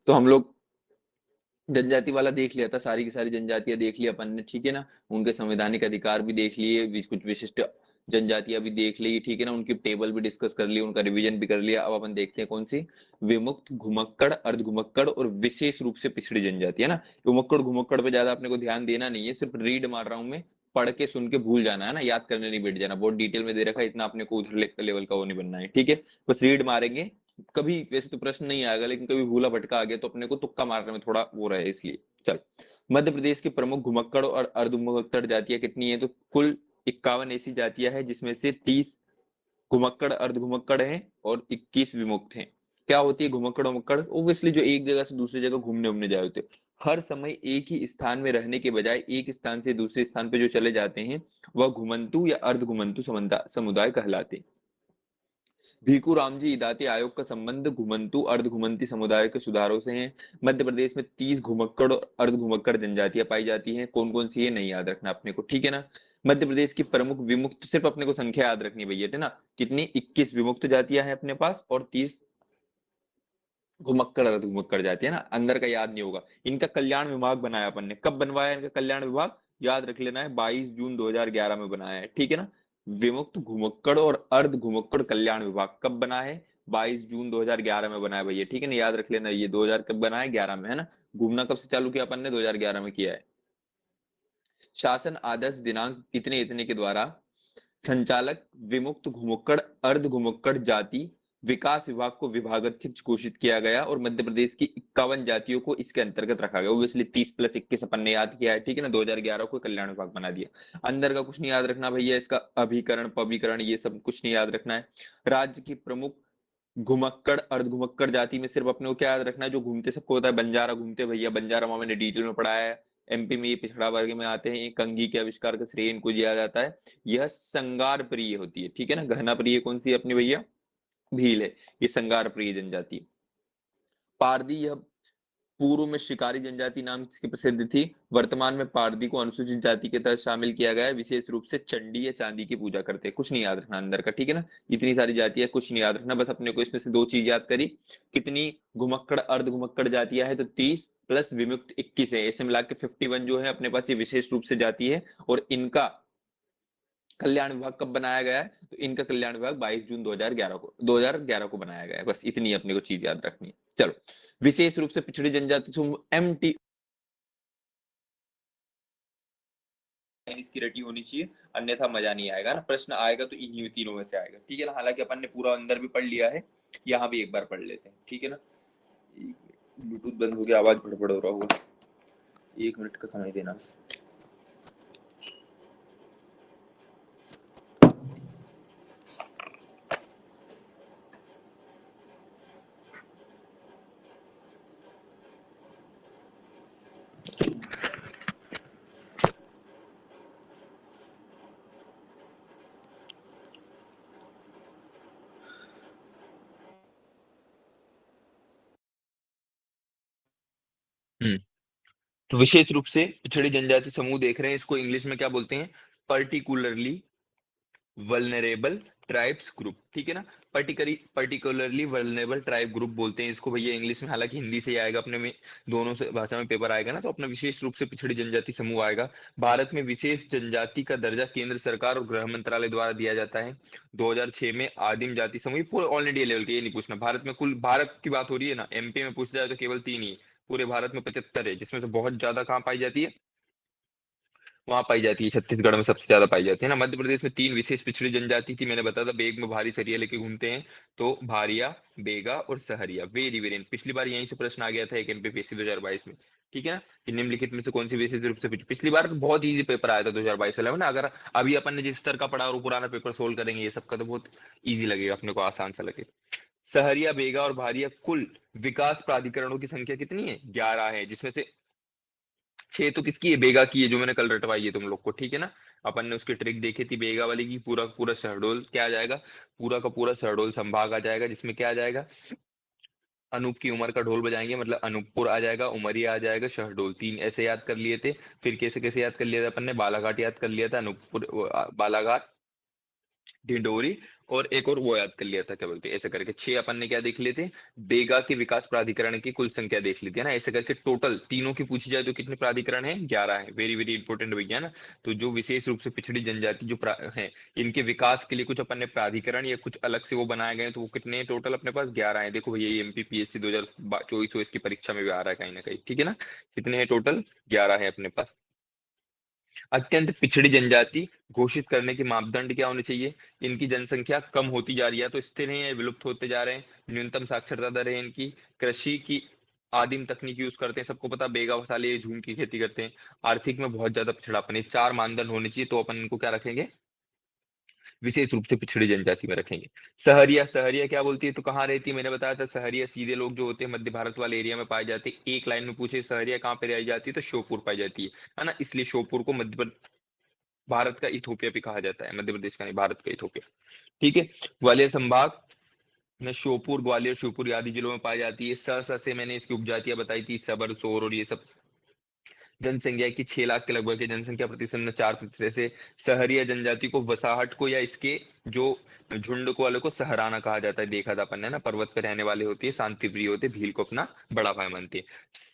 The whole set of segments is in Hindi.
तो हम लोग जनजाति वाला देख लिया था, सारी की सारी जनजातियां देख ली अपन ने, ठीक है ना। उनके संवैधानिक अधिकार भी देख लिए, कुछ विशिष्ट जनजातियां भी देख ली, ठीक है ना। उनकी टेबल भी डिस्कस कर ली, उनका रिवीजन भी कर लिया। अब अपन देखते हैं कौन सी, विमुक्त, घुमक्कड़, अर्ध घुमक्कड़ और विशेष रूप से पिछड़ी जनजाति, है ना। घुमक्कड़ घुमक्कड़ पे ज्यादा अपने को ध्यान देना नहीं है, सिर्फ रीड मार रहा हूं मैं, पढ़ के सुन के भूल जाना है ना, याद करने नहीं बैठ जाना। बहुत डिटेल में दे रखा है, इतना अपने को उधर लेवल का वो नहीं बनना है, ठीक है। बस रीड मारेंगे। कभी वैसे तो प्रश्न नहीं आएगा, लेकिन कभी भूला भटका आ गया तो अपने को तुक्का मारने में थोड़ा वो रहे, इसलिए। चल, मध्य प्रदेश की प्रमुख घुमक्कड़ और अर्ध घुमक्कड़ जातियां कितनी है, तो कुल 51 ऐसी जातियां हैं, जिसमें से 30 घुमक्कड़ अर्ध घुमक्कड़ हैं और 21 विमुक्त हैं। क्या होती है घुमक्कड़ उमक्कड़? ओब्वियसली जो एक जगह से दूसरी जगह घूमने उमने जाए होते, हर समय एक ही स्थान में रहने के बजाय एक स्थान से दूसरे स्थान पे जो चले जाते हैं, वह घुमंतु या अर्ध घुमंतु समुदाय कहलाते हैं। भीखू रामजी इदाती आयोग का संबंध घुमंतु अर्ध घुमंती समुदाय के सुधारों से है। मध्य प्रदेश में 30 घुमक्कड़ और अर्ध घुमक्कड़ जनजातियां पाई जाती हैं। कौन कौन सी है नहीं याद रखना अपने को, ठीक है ना। मध्य प्रदेश की प्रमुख विमुक्त, सिर्फ अपने को संख्या याद रखनी भैया, है ना। कितनी? 21 विमुक्त जातियां हैं अपने पास और 30 घुमक्कड़ अर्ध घुमक्कड़ जातियां, ना। अंदर का याद नहीं होगा। इनका कल्याण विभाग बनाया अपन ने, कब बनवाया इनका कल्याण विभाग? याद रख लेना है, 22 जून 2011 में बनाया है, ठीक है ना। विमुक्त, घुमक्कड़ और अर्ध घुमक्कड़ कल्याण विभाग कब बना है? 22 जून 2011 में बनाया भैया, ठीक है ना। याद रख लेना, ये 2000 कब बना है? 11 में, है ना। घूमना कब से चालू किया अपन ने? 2011 में किया है। शासन आदेश दिनांक इतने इतने के द्वारा संचालक विमुक्त, घुमक्कड़, अर्ध घुमक्कड़ जाति विकास विभाग को विभागाध्यक्ष घोषित किया गया और मध्य प्रदेश की 51 जातियों को इसके अंतर्गत रखा गया। ओब्वियसली 30 + 21 अपन ने याद किया है, ठीक है ना। 2011 को कल्याण विभाग बना दिया। अंदर का कुछ नहीं याद रखना भैया, इसका अभिकरण पविकरण ये सब कुछ नहीं याद रखना है। राज्य की प्रमुख घुमक्कड़ अर्ध घुमक्कड़ जाति में सिर्फ अपने को क्या याद रखना है, जो घूमते सबको होता है, बंजारा घूमते भैया, बंजारा वहां मैंने डिटेल में पढ़ाया है। एमपी में ये पिछड़ा वर्ग में आते हैं, कंघी के आविष्कार का श्रेय इनको दिया जाता है। यह संगार प्रिय होती है, ठीक है ना। गहना प्रिय कौन सी है अपनी भैया? भील है। ये संगार प्रिय जनजाति है। पारदी, यह पूर्व में शिकारी जनजाति नाम से प्रसिद्ध थी। वर्तमान में पारदी को अनुसूचित जाति के तहत शामिल किया गया है। विशेष रूप से चंडी या चांदी की पूजा करते हैं। कुछ नहीं याद रखना अंदर का, ठीक है ना। इतनी सारी जातियां कुछ नहीं याद रखना, बस अपने को इसमें से दो चीज याद करी। कितनी घुमक्कड़ अर्ध घुमक्कड़ जातियां है? तो 30 प्लस विमुक्त 21 है, ऐसे मिला के 51 जो है अपने पास ये विशेष रूप से जाति है। और इनका कल्याण विभाग कब बनाया गया है? तो इनका कल्याण विभाग 22 जून 2011 को बनाया गया है। बस इतनी अपने को चीज याद रखनी है। चलो, विशेष रूप से पिछड़ी जनजाति समूह एमटी, इसकी रटी होनी चाहिए, अन्यथा मजा नहीं आएगा ना। प्रश्न आएगा तो इन्हीं तीनों में से आएगा, ठीक है ना। हालांकि अपन ने पूरा अंदर भी पढ़ लिया है, यहाँ भी एक बार पढ़ लेते हैं, ठीक है ना। ब्लूटूथ बंद हो गया, आवाज फड़फड़ हो रहा होगा, 1 मिनट का समय देना। तो विशेष रूप से पिछड़ी जनजाति समूह देख रहे हैं, इसको इंग्लिश में क्या बोलते हैं? पर्टिकुलरली वल्नरेबल ट्राइब्स ग्रुप, ठीक है ना। पर्टिकुलरली वल्नरेबल ट्राइब ग्रुप बोलते हैं इसको भैया इंग्लिश में। हालांकि हिंदी से ही आएगा अपने में, दोनों से भाषा में पेपर आएगा ना, तो अपना विशेष रूप से पिछड़ी जनजाति समूह आएगा। भारत में विशेष जनजाति का दर्जा केंद्र सरकार और गृह मंत्रालय द्वारा दिया जाता है। 2006 में आदिम जाति समूह, पूरे ऑल इंडिया लेवल के, ये नहीं पूछना। भारत में कुल, भारत की बात हो रही है ना, एमपी में पूछ जाए तो केवल 3 ही। पूरे भारत में 75 है, जिसमें से बहुत ज्यादा कहाँ पाई जाती है? वहां पाई जाती है, छत्तीसगढ़ में सबसे ज्यादा पाई जाती है ना। मध्य प्रदेश में 3 विशेष पिछड़ी जनजाति थी, मैंने बताया था। बेग में भारी सरिया लेके घूमते हैं, तो भारिया, बेगा और सहरिया। वेरी वेरी, पिछली बार यहीं से प्रश्न आ गया था एक एमपीपीएससी 2022 में, ठीक है ना। कि निम्नलिखित में से कौन सी विशेष रूप से, पिछली बार बहुत इजी पेपर आया था 2022 वाला में ना। अगर अभी अपन ने जिस स्तर का पढ़ा और वो पुराना पेपर सोल्व करेंगे ये सबका, तो बहुत इजी लगेगा अपने को, आसान सा लगे। सहरिया, बेगा और भारिया कुल विकास प्राधिकरणों की संख्या कितनी है? 11 है, जिसमें से 6 तो किसकी है? बेगा की है, जो मैंने कल रटवाई है तुम लोग को, ठीक है ना। अपन ने उसकी ट्रिक देखी थी बेगा वाली की। पूरा पूरा शहडोल क्या आ जाएगा? पूरा का पूरा शहडोल संभाग आ जाएगा, जिसमें क्या आ जाएगा? अनूप की उमर का ढोल बजाएंगे, मतलब अनूपपुर आ जाएगा, उमरिया आ जाएगा, शहडोल। 3 ऐसे याद कर लिए थे। फिर कैसे कैसे याद कर लिया था अपन ने? बालाघाट याद कर लिया था, अनूपपुर, बालाघाट, ढिंडोरी और एक और वो याद कर लिया था, क्या बोलते हैं, ऐसे करके 6 अपन ने क्या देख लिए थे, बेगा के विकास प्राधिकरण की कुल संख्या देख ली थी ना, ऐसे करके टोटल तीनों की पूछी जाए तो कितने प्राधिकरण हैं, 11 है। वेरी वेरी इंपॉर्टेंट भैया ना। तो जो विशेष रूप से पिछड़ी जनजाति जो है, इनके विकास के लिए कुछ अपन ने प्राधिकरण या कुछ अलग से वो बनाए गए, तो वो कितने हैं टोटल अपने पास, 11 है। देखो भैया, एमपीपीएससी 2024 की परीक्षा में भी आ रहा है कहीं ना कहीं, ठीक है ना। कितने हैं टोटल, 11 है अपने पास। अत्यंत पिछड़ी जनजाति घोषित करने के मापदंड क्या होने चाहिए, इनकी जनसंख्या कम होती जा रही है, तो स्थिर है या विलुप्त होते जा रहे हैं, न्यूनतम साक्षरता दर है इनकी, कृषि की आदिम तकनीक यूज करते हैं, सबको पता बेगा मसाले झूम की खेती करते हैं, आर्थिक में बहुत ज्यादा पिछड़ापन है, 4 मानदंड होने चाहिए, तो अपन इनको क्या रखेंगे, विशेष रूप से पिछड़ी जनजाति में रखेंगे। सहरिया, सहरिया क्या बोलती है, तो कहाँ रहती है, मैंने बताया था सहरिया सीधे लोग जो होते हैं मध्य भारत वाले एरिया में पाए जाते हैं। एक लाइन में पूछे सहरिया कहाँ पे पाई जाती है, तो श्योपुर पाई जाती है ना, इसलिए श्योपुर को भारत का इथोपिया भी कहा जाता है, मध्य प्रदेश का नहीं, भारत का इथोपिया। ठीक है। ग्वालियर संभाग में श्योपुर, ग्वालियर, श्योपुर आदि जिलों में पाई जाती है। से मैंने इसकी उपजातियां बताई थी, सबर, सोर और ये सब। जनसंख्या की 6 लाख के लगभग है, जनसंख्या प्रतिशत में 4 से। सहरिया जनजाति को वसाहट को या इसके जो झुंड को वाले को सहराना कहा जाता है, देखा था अपन ने ना, पर्वत पे रहने वाले होते हैं, शांति प्रिय होते हैं, भील को अपना बड़ा भाई मानते हैं।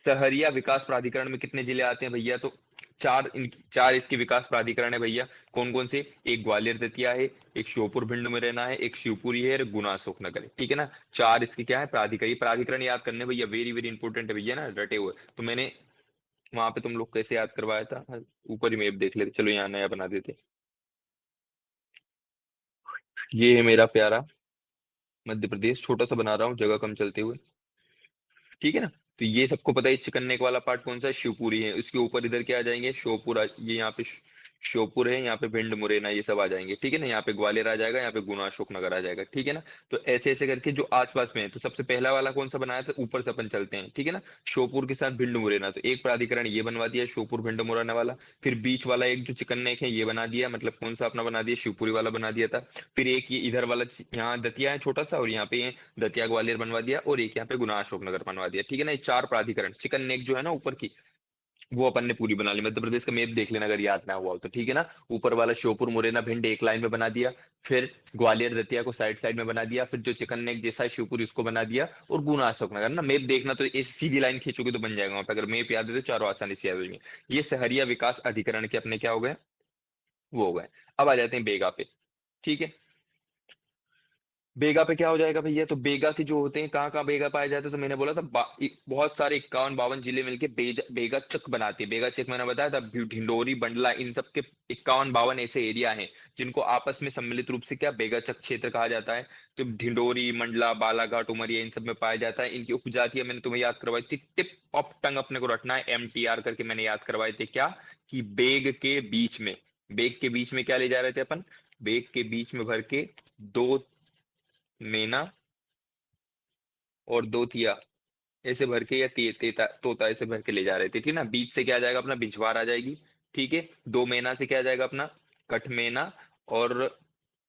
सहरिया विकास प्राधिकरण में कितने जिले आते हैं भैया, तो चार इसके विकास प्राधिकरण है भैया। कौन कौन से, एक ग्वालियर दतिया है, एक श्योपुर भिंड मुरैना है, एक शिवपुरी है, एक गुना अशोकनगर है, ठीक है ना। 4 इसके क्या है प्राधिकारी, प्राधिकरण याद करने भैया, वेरी वेरी इंपॉर्टेंट है भैया ना, रटे हुए। तो मैंने वहां पे तुम लोग कैसे याद करवाया था, ऊपर ही मैप देख लेते, चलो यहाँ नया बना देते। ये है मेरा प्यारा मध्य प्रदेश, छोटा सा बना रहा हूँ जगह कम चलते हुए, ठीक है ना। तो ये सबको पता है, चिकन नेक वाला पार्ट कौन सा है, शिवपुरी है। इसके ऊपर इधर क्या आ जाएंगे, श्योपुर ये यहाँ पे श्योपुर है, यहाँ पे भिंड मुरैना ये सब आ जाएंगे, ठीक है ना। यहाँ पे ग्वालियर आ जाएगा, यहाँ पे गुना अशोकनगर आ जाएगा, ठीक है ना। तो ऐसे ऐसे करके जो आसपास में है, तो सबसे पहला वाला कौन सा बनाया था, ऊपर से अपन चलते हैं, ठीक है ना। श्योपुर के साथ भिंड मुरैना, तो एक प्राधिकरण ये बनवा दिया श्योपुर भिंड मुरैना वाला। फिर बीच वाला एक जो चिकन नेक है ये बना दिया, मतलब कौन सा अपना बना दिया, शिवपुरी वाला बना दिया था। फिर एक ये इधर वाला यहाँ दतिया है छोटा सा, और यहाँ पे दतिया ग्वालियर बनवा दिया, और एक यहाँ पे गुना अशोकनगर बनवा दिया, ठीक है ना। ये 4 प्राधिकरण, चिकन नेक जो है ना ऊपर की, वो अपन ने पूरी बना ली। मध्य प्रदेश का मैप देख लेना अगर याद ना हुआ हो तो, ठीक है ना। ऊपर वाला श्योपुर मुरैना भिंड एक लाइन में बना दिया, फिर ग्वालियर दतिया को साइड साइड में बना दिया, फिर जो चिकन नेक जैसा है शिवपुर इसको बना दिया, और गुना अशोकनगर ना। मैप देखना तो इस सीधी लाइन खींचोगे तो बन जाएगा वहां पे, अगर मैप याद है तो चारों आसानी से याद हो जाएंगे। ये सहरिया विकास अधिकरण के अपने क्या हो गए, वो हो गए। अब आ जाते हैं बेगा पे, ठीक है। बेगा पे क्या हो जाएगा भैया, तो बेगा के जो होते हैं, कहाँ कहाँ बेगा पाए जाते हैं, तो मैंने बोला था बहुत सारे 51-52 जिले मिलके बेगा चक बनाते हैं। बेगा चक मैंने बताया था, ढिंडोरी बंडला इन सब के 51-52 ऐसे एरिया हैं जिनको आपस में सम्मिलित रूप से क्या बेगा चक क्षेत्र कहा जाता है। तो ढिंडोरी, मंडला, बालाघाट, उमरिया इन सब में पाया जाता है। इनकी उपजातियां मैंने तुम्हें याद करवाई थी, टिप ऑफ टंग अपने को रखना है, MTR करके मैंने याद करवाए थे, क्या कि बेग के बीच में, बेग के बीच में क्या ले जा रहे थे अपन, बेग के बीच में भर के 2 मेना और 2 थिया ऐसे भर के, या तोता ऐसे भर के ले जा रहे थे, ठीक है ना। बीच से क्या आ जाएगा अपना, बिजवार आ जाएगी, ठीक है। 2 मेना से क्या आ जाएगा अपना, कठमेना, और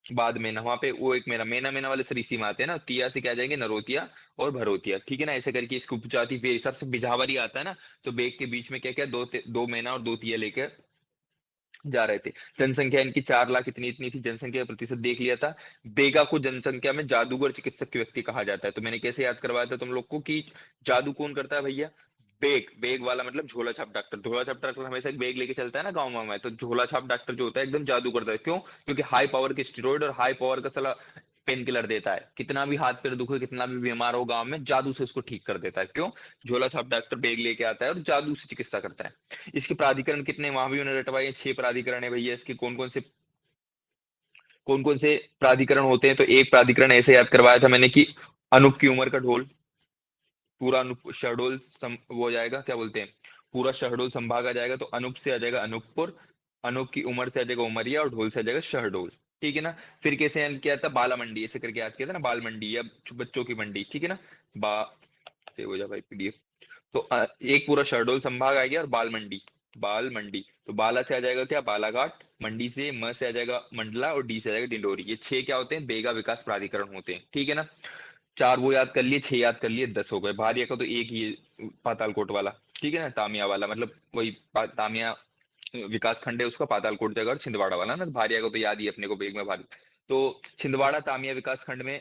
बाद में ना वहां पे वो एक मेना, मेना वाले सरीसी में आते हैं ना। तिया से क्या आ जाएंगे, नरोतिया और भरोतिया, ठीक है ना। ऐसे करके इसकी उपजाति फिर सबसे बिझावर आता है ना। तो बेग के बीच में क्या क्या, दो मेना और 2 तिया लेकर जा रहे थे। जनसंख्या इनकी 4 लाख इतनी इतनी थी, जनसंख्या का प्रतिशत देख लिया था। बेगा को जनसंख्या में जादूगर चिकित्सक के व्यक्ति कहा जाता है। तो मैंने कैसे याद करवाया था तुम लोग को कि जादू कौन करता है भैया, बेग, बेग वाला मतलब झोला छाप डॉक्टर। झोला छाप डॉक्टर हमेशा एक बेग लेके चलता है ना गाँव गाँव में, तो झोला छाप डॉक्टर जो होता है एकदम जादू करता है। क्यों, क्योंकि हाई पावर के स्टेरॉइड और हाई पावर का साला पेन किलर देता है। कितना भी हाथ पैर दुखे, कितना भी बीमार हो गांव में, जादू से उसको ठीक कर देता है। क्यों, झोला छाप डॉक्टर बेग लेके आता है और जादू से चिकित्सा करता है। इसके प्राधिकरण कितने, वहां भी उन्होंने रटवाए 6 प्राधिकरण है भैया इसके। कौन कौन से प्राधिकरण होते हैं, तो एक प्राधिकरण ऐसे याद करवाया था मैंने कि अनूप की उम्र का ढोल, पूरा अनूप शहडोल वो हो जाएगा, क्या बोलते हैं, पूरा शहडोल संभाग आ जाएगा। तो अनूप से आ जाएगा अनूपपुर, अनूप की उम्र से आ जाएगा उमरिया, और ढोल से आ जाएगा शहडोल, ठीक है ना। फिर कैसे याद किया था, बाला मंडी ऐसे करके याद किया था ना, बाल मंडी या बच्चों की मंडी, ठीक है ना। बा से हो जा भाई PDF। तो एक पूरा शहडोल संभाग आ गया, और बाल मंडी, बाल मंडी, तो बाला से आ जाएगा क्या, बालाघाट, मंडी से म से आ जाएगा मंडला, और डी से आ जाएगा डिंडोरी। ये 6 क्या होते हैं, बेगा विकास प्राधिकरण होते हैं, ठीक है ना। 4 वो याद कर लिए, 6 याद कर लिए, 10 हो गए। भारिया का तो एक ही है, पातालकोट वाला, ठीक है ना, तामिया वाला, मतलब वही तामिया विकास खंड है उसका, पातालकोट जगह और छिंदवाड़ा वाला ना। भारिया को तो याद ही है अपने को, बेग में भारी। तो छिंदवाड़ा तामिया विकास खंड में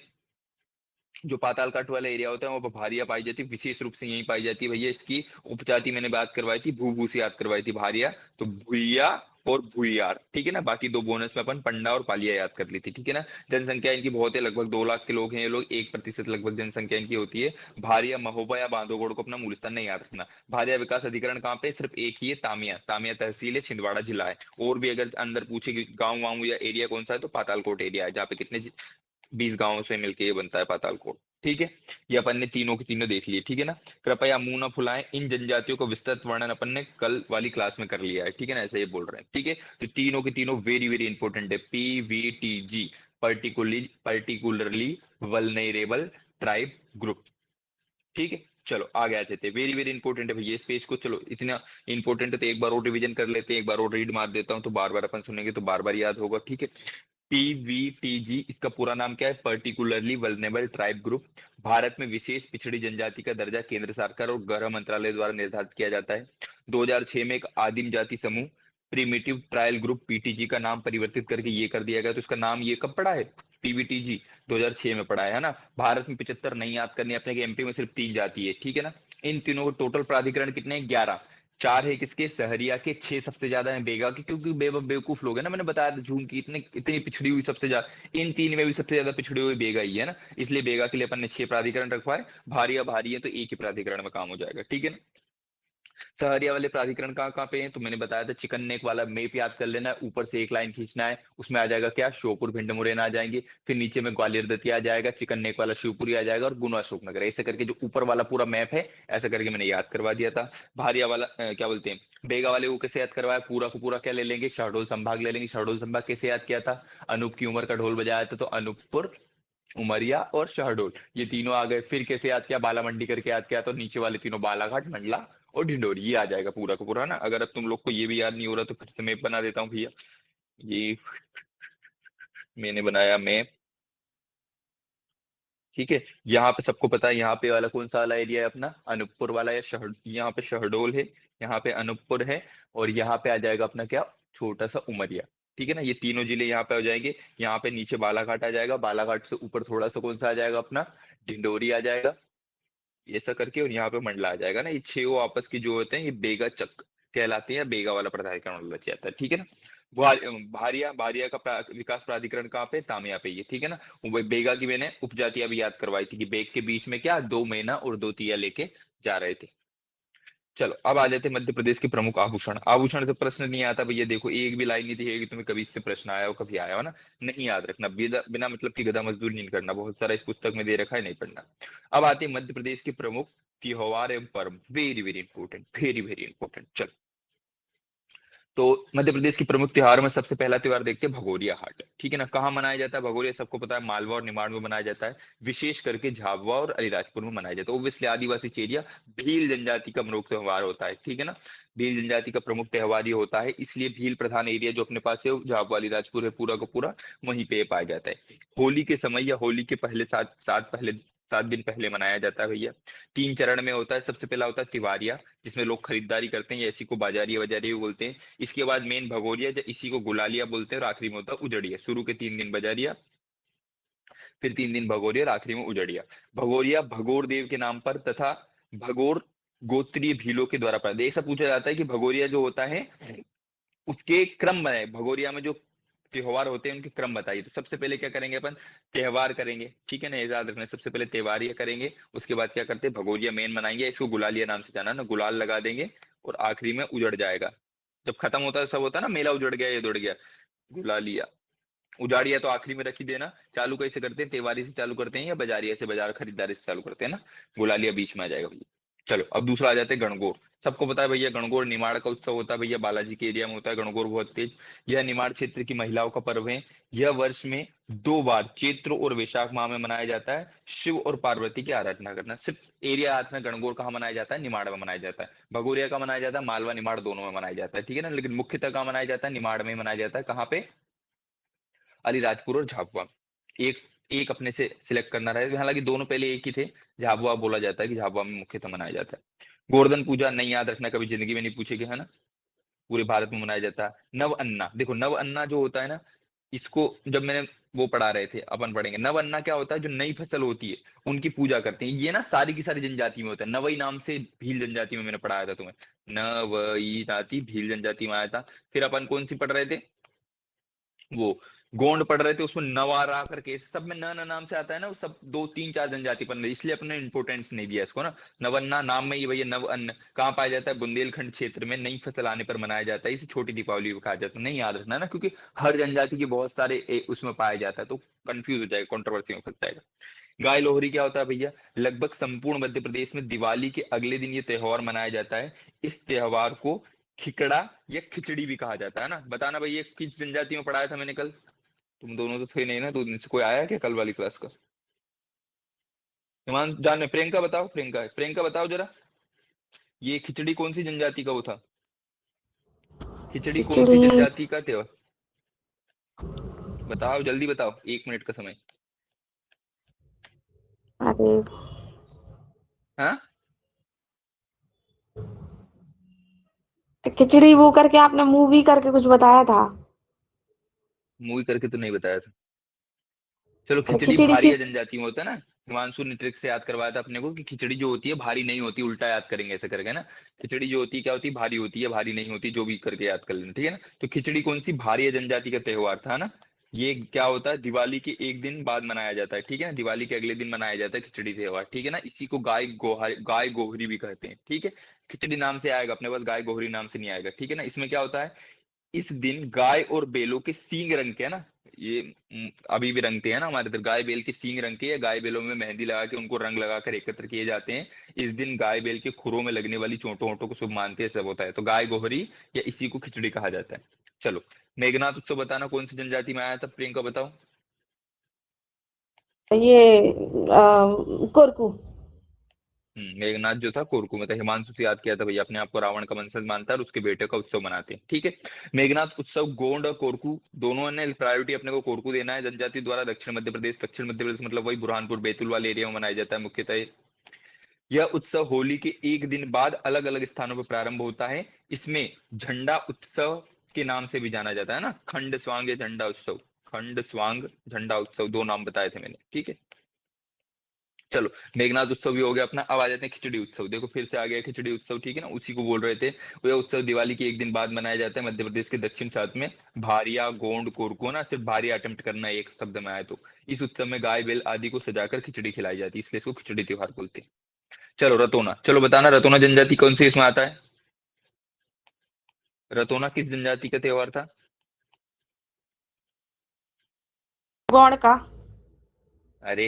जो पातालकाट वाला एरिया होता है वो भारिया पाई जाती है, विशेष रूप से यही पाई जाती है भैया। इसकी उपजाति मैंने बात करवाई थी, भूभूसी याद करवाई थी, भारिया। तो भूया और भूयार, ठीक है ना। बाकी दो बोनस में अपन पंडा और पालिया याद कर ली थी, ठीक है ना। जनसंख्या इनकी बहुत है, लगभग 2 लाख के लोग हैं ये लोग, 1% लगभग जनसंख्या इनकी होती है। भारिया, महोबा या बांधवगढ़ को अपना मूल स्थान नहीं याद रखना। भारिया विकास अधिकरण कहाँ पे, सिर्फ एक ही है, तामिया। तामिया तहसील है, छिंदवाड़ा जिला है। और भी अगर अंदर पूछे कि गाँव वाँव या एरिया कौन सा है, तो पातालकोट एरिया है, जहाँ पे कितने 20 गांवों से मिलके ये बनता है पातालकोट, ठीक है। ये अपन ने तीनों के तीनों देख लिए, ठीक है ना। कृपया मुंह ना फुलाएं, इन जनजातियों का विस्तृत वर्णन अपन ने कल वाली क्लास में कर लिया है, ठीक है ना। ऐसा ये बोल रहे हैं, ठीक है। तो तीनों के तीनों वेरी वेरी इंपॉर्टेंट है। PVTG, particularly vulnerable tribe group, ठीक है। चलो आगे आ जाते हैं, वेरी वेरी इंपॉर्टेंट है भैया इस पेज को। चलो इतना इंपॉर्टेंट है तो एक बार और रिवीजन कर लेते हैं, एक बार और रीड मार देता हूं, तो बार बार अपन सुनेंगे तो बार बार याद होगा, ठीक है। PVTG, इसका पूरा नाम क्या है, particularly vulnerable tribe group. Bharat में विशेष पिछड़ी जनजाति का दर्जा केंद्र सरकार और गृह मंत्रालय द्वारा निर्धारित किया जाता है। 2006 में एक आदिम जाति समूह प्रिमिटिव ट्रायल ग्रुप PTG का नाम परिवर्तित करके ये कर दिया गया। तो इसका नाम ये कब पड़ा है, PVTG 2006 में पड़ा है ना। भारत में 75 नहीं याद करनी अपने, MP में सिर्फ 3 जाति है, ठीक है ना। इन तीनों को टोटल प्राधिकरण कितने हैं, 11। 4 है किसके, सहरिया के। 6 सबसे ज्यादा है बेगा के, क्योंकि बेवकूफ लोग है ना, मैंने बताया था झूम की इतने इतनी पिछड़ी हुई सबसे ज्यादा, इन तीन में भी सबसे ज्यादा पिछड़ी हुई बेगा ही है ना। इसलिए बेगा के लिए अपन ने 6 प्राधिकरण रखवाए। भारिया भारी है तो एक ही प्राधिकरण में काम हो जाएगा, ठीक है ना। सहरिया वाले प्राधिकरण कहाँ कहाँ पे हैं, तो मैंने बताया था चिकन नेक वाला मैप याद कर लेना है, ऊपर से एक लाइन खींचना है, उसमें आ जाएगा क्या, श्योपुर भिंड मुरैना आ जाएंगे। फिर नीचे में ग्वालियर दतिया आ जाएगा, चिकन नेक वाला शिवपुरी आ जाएगा, और गुना अशोकनगर। ऐसे करके जो ऊपर वाला पूरा मैप है, ऐसा करके मैंने याद करवा दिया था। भारिया वाला क्या बोलते हैं, बेगा वाले को कैसे याद करवाया, पूरा को पूरा क्या ले लेंगे, शहडोल संभाग ले लेंगे। शहडोल संभाग कैसे याद किया था, अनूप की उम्र का ढोल बजाया था, तो अनूपपुर, उमरिया और शहडोल, ये तीनों आ गए। फिर कैसे याद किया, बाला मंडी करके याद किया, तो नीचे वाले तीनों बालाघाट, मंडला और ढिंडोरी, ये आ जाएगा पूरा का पूरा ना। अगर अब तुम लोग को ये भी याद नहीं हो रहा तो फिर से मैप बना देता हूँ भैया। ये मैंने बनाया मैप, ठीक है। यहाँ पे सबको पता है, यहाँ पे वाला कौन सा वाला एरिया है अपना, अनूपपुर वाला, या शहर, यहाँ पे शहडोल है, यहाँ पे अनूपपुर है, और यहाँ पे आ जाएगा अपना क्या, छोटा सा उमरिया, ठीक है ना। ये तीनों जिले यहाँ पे हो जाएंगे। यहाँ पे नीचे बालाघाट आ जाएगा, बालाघाट से ऊपर थोड़ा सा कौन सा आ जाएगा अपना, ढिंडोरी आ जाएगा, ऐसा करके। और यहाँ पे मंडला आ जाएगा ना। ये छह वो आपस की जो होते हैं, ये बेगा चक कहलाते हैं, या बेगा वाला प्राधिकरण वाला जाता है, ठीक है ना। भारिया, भारिया का विकास प्राधिकरण कहाँ पे, तामिया पे, ये ठीक है ना। वो बेगा की मैंने उपजातियां भी याद करवाई थी, कि बेग के बीच में क्या, 2 मैना और 2 तिया लेके जा रहे थे। चलो अब आ जाते हैं मध्य प्रदेश के प्रमुख आभूषण। आभूषण से प्रश्न नहीं आता भैया, देखो एक भी लाइन नहीं दिखेगी तुम्हें, कभी इससे प्रश्न आया हो, कभी आया हो ना। नहीं याद रखना, बिना बिना मतलब की गधा मजदूरी नहीं करना, बहुत सारा इस पुस्तक में दे रखा है, नहीं पढ़ना। अब आते हैं मध्य प्रदेश के प्रमुख त्योहार एवं पर्व, very very important, very very important. चलो, तो मध्य प्रदेश की प्रमुख त्योहार में सबसे पहला त्योहार देखते हैं भगोरिया हाट, ठीक है ना। कहाँ मनाया जाता है भगोरिया, सबको पता है, मालवा और निमाड़ में मनाया जाता है। विशेष करके झाबुआ और अलीराजपुर में मनाया जाता है। ओब्वियसली आदिवासी एरिया, भील जनजाति का प्रमुख त्योहार होता है, ठीक है ना। भील जनजाति का प्रमुख त्योहार ये होता है, इसलिए भील प्रधान एरिया जो अपने पास है, वो झाबुआ अलीराजपुर है, पूरा का पूरा वहीं पे पाया जाता है। होली के समय या होली के पहले 7 दिन पहले मनाया जाता है भैया। 3 चरण में होता है। सबसे पहला होता है तिवारिया, जिसमें लोग खरीदारी करते हैं, या इसी को बाजारिया बाजारिया भी बोलते हैं। इसके बाद मेन भगोरिया, जो इसी को गुलालिया बोलते हैं, और आखिरी में होता है उजड़िया। शुरू के 3 दिन बजारिया, फिर 3 दिन भगोरिया, और आखिरी में उजड़िया। भगोरिया भगोर देव के नाम पर तथा भगोर गोत्रीय भीलों के द्वारा पर ऐसा पूछा जाता है कि भगोरिया जो होता है उसके क्रम बनाए, भगोरिया में जो त्योहार होते हैं उनके क्रम बताइए। तो सबसे पहले क्या करेंगे अपन, त्योहार करेंगे, ठीक है ना, ये याद रखना। सबसे पहले त्योहार ये करेंगे, उसके बाद क्या करते हैं, भगोरिया मेन मनाएंगे, इसको गुलालिया नाम से जाना ना, गुलाल लगा देंगे, और आखिरी में उजड़ जाएगा। जब खत्म होता है, सब होता है ना, मेला उजड़ गया, ये उजड़ गया, गुलालिया। उजाड़िया तो आखिरी में रख ही देना। चालू कैसे करते हैं, त्योहारी से चालू करते हैं या बाजारिया से, बाजार खरीदारी से चालू करते हैं ना। गुलालिया बीच में आ जाएगा भैया। चलो अब दूसरा आ जाते हैं गणगौर। सबको पता है भैया, गणगौर निमाड़ का उत्सव होता है भैया, बालाजी के एरिया में होता है गणगौर, बहुत तेज। यह निमाड़ क्षेत्र की महिलाओं का पर्व है। यह वर्ष में 2 बार, चैत्र और वैशाख माह में मनाया जाता है। शिव और पार्वती की आराधना करना। सिर्फ एरिया हाथ में, गणगौर कहाँ मनाया जाता है, निमाड़ में मनाया जाता है। भगोरिया का मनाया जाता है, मालवा निमाड़ दोनों में मनाया जाता है, ठीक है ना। लेकिन मुख्यतः कहाँ मनाया जाता है, निमाड़ में मनाया जाता है। कहाँ पे, अलीराजपुर और झाबुआ। एक एक अपने से सिलेक्ट करना रहेगा, हालांकि दोनों पहले एक ही थे। झाबुआ बोला जाता है कि झाबुआ में मुख्यतः मनाया जाता है। गोवर्धन पूजा नहीं याद रखना, कभी जिंदगी में नहीं पूछेगे, है ना। पूरे भारत में मनाया जाता है। नव अन्ना, देखो नव अन्ना जो होता है ना, इसको जब मैंने वो पढ़ा रहे थे, अपन पढ़ेंगे। नवन्ना क्या होता है, जो नई फसल होती है उनकी पूजा करते हैं। ये ना सारी की सारी जनजाति में होता है। नवई नाम से भील जनजाति में मैंने पढ़ाया था तुम्हें, नवई जाति भील जनजाति में आया था। फिर अपन कौन सी पढ़ रहे थे, वो गोंड पढ़ रहे थे, उसमें नवारा करके, सब में न न नाम से आता है ना, वो सब दो तीन चार जनजाति पढ़ रहे, इसलिए अपने इंपोर्टेंस नहीं दिया इसको ना। नवन्ना नाम में ही भैया नव अन्न कहाँ पाया जाता है, बुंदेलखंड क्षेत्र में नई फसल आने पर मनाया जाता है। इसे छोटी दीपावली भी कहा जाता है, नहीं याद रखना ना, क्योंकि हर जनजाति के बहुत सारे उसमें पाया जाता है, तो कंफ्यूज हो जाएगा, कंट्रोवर्सी में फंस जाएगा। गाय लोहरी क्या होता है भैया, लगभग संपूर्ण मध्य प्रदेश में दिवाली के अगले दिन ये त्योहार मनाया जाता है। इस त्योहार को खिकड़ा या खिचड़ी भी कहा जाता है ना। बताना भैया किस जनजाति में पढ़ाया था मैंने कल, तुम दोनों तो थे नहीं ना 2 दिन से, कोई आया है क्या कल वाली क्लास का? ईमान जान, प्रियंका बताओ, प्रियंका है, प्रियंका बताओ जरा, ये खिचड़ी कौन सी जनजाति का वो था, खिचड़ी कौन सी खिचड़ी। जनजाति का त्योहार, बताओ जल्दी बताओ, 1 मिनट का समय। अरे हाँ, खिचड़ी वो करके आपने मूवी करके कुछ बताया था। मूवी करके तो नहीं बताया था। चलो, अरे खिचड़ी खिचड़ी सी। भारी जनजाति में होता है ना। हिमांशु ने ट्रिक से याद करवाया था अपने को कि खिचड़ी जो होती है भारी नहीं होती, उल्टा याद करेंगे ऐसे करके ना। खिचड़ी जो होती है क्या होती है, भारी होती है, भारी नहीं होती, जो भी करके याद कर लेना, ठीक है ना। तो खिचड़ी कौन सी भारी जनजाति का त्योहार था ना। ये क्या होता है, दिवाली के एक दिन बाद मनाया जाता है, ठीक है ना, दिवाली के अगले दिन मनाया जाता है खिचड़ी त्योहार, ठीक है ना। इसी को गाय गोहरी भी कहते हैं, ठीक है। खिचड़ी नाम से आएगा अपने पास, गाय गोहरी नाम से नहीं आएगा, ठीक है ना। इसमें क्या होता है, इस दिन गाय और बेलों के सींग रंग के है ना, ये अभी भी रंगते हैं ना हमारे इधर, गाय बेल के सींग रंग के, या गाय बेलों में मेहंदी लगा के उनको रंग लगाकर एकत्र किए जाते हैं। इस दिन गाय बेल के खुरों में लगने वाली चोटों वोटों को शुभ मानते हैं, सब होता है, तो गाय गोहरी या इसी को खिचड़ी कहा जाता है। चलो, मेघनाथ उत्सव बताना कौन सी जनजाति में आया था, प्रियंका बताओ। ये कोरकू। मेघनाथ जो था कोरकू में था। हिमांशु से याद किया था भैया, अपने आप को रावण का वंशज मानता है और उसके बेटे का उत्सव मनाते हैं, ठीक है। मेघनाथ उत्सव गोंड और कोरकू दोनों ने प्रायोरिटी अपने को कोरकू देना है। जनजाति द्वारा दक्षिण मध्य प्रदेश, दक्षिण मध्य प्रदेश मतलब वही बुरहानपुर बैतूल वाले एरिया में मनाया जाता है मुख्यतः। यह उत्सव होली के एक दिन बाद अलग अलग स्थानों पर प्रारंभ होता है। इसमें झंडा उत्सव के नाम से भी जाना जाता है ना, खंड स्वांग या झंडा उत्सव, खंड स्वांग झंडा उत्सव, दो नाम बताए थे मैंने, ठीक है। चलो, मेघनाथ उत्सव भी हो गया अपना। अब आ जाते हैं खिचड़ी उत्सव, देखो फिर से आ गया खिचड़ी उत्सव, ठीक है ना, उसी को बोल रहे थे। वो यह उत्सव दिवाली के एक दिन बाद मनाया जाता है मध्य प्रदेश के दक्षिण क्षेत्र में। भारिया गोंड कोरको ना, सिर्फ भारिया अटेम्प्ट करना है एक शब्द में आए तो। इस उत्सव में गाय बैल आदि को सजाकर खिचड़ी खिलाई जाती है, इसलिए इसको खिचड़ी त्योहार बोलते हैं। चलो, रतोना, चलो बताना रतोना जनजाति कौन सी इसमें आता है, रतोना किस जनजाति का त्योहार था? गौड़ का। अरे,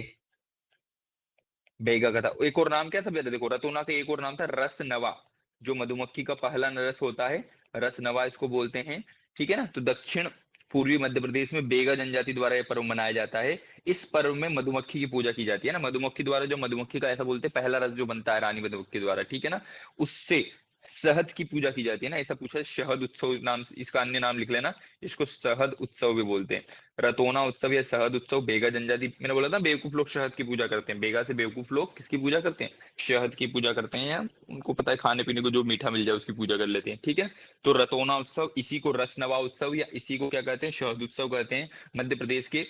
बेगा का था। एक और नाम क्या था बेटा, देखो रतोना का एक और नाम था रस नवा, जो मधुमक्खी का पहला नरस होता है, रस नवा इसको बोलते हैं, ठीक है ना। तो दक्षिण पूर्वी मध्य प्रदेश में बेगा जनजाति द्वारा यह पर्व मनाया जाता है। इस पर्व में मधुमक्खी की पूजा की जाती है ना, मधुमक्खी द्वारा, जो मधुमक्खी का ऐसा बोलते हैं पहला रस जो बनता है रानी मधुमक्खी द्वारा, ठीक है ना, उससे शहद की पूजा की जाती है ना। ऐसा पूछा है, शहद उत्सव नाम, इसका अन्य नाम लिख लेना, इसको शहद उत्सव भी बोलते हैं। रतोना उत्सव या शहद उत्सव बेगा जनजाति, मैंने बोला था बेवकूफ लोग शहद की पूजा करते हैं, बेगा से बेवकूफ लोग किसकी पूजा करते हैं, शहद की पूजा करते हैं, या उनको पता है खाने पीने को जो मीठा मिल जाए उसकी पूजा कर लेते हैं, ठीक है। तो रतोना उत्सव, इसी को रसनवा उत्सव या इसी को क्या कहते हैं, शहद उत्सव कहते हैं। मध्य प्रदेश के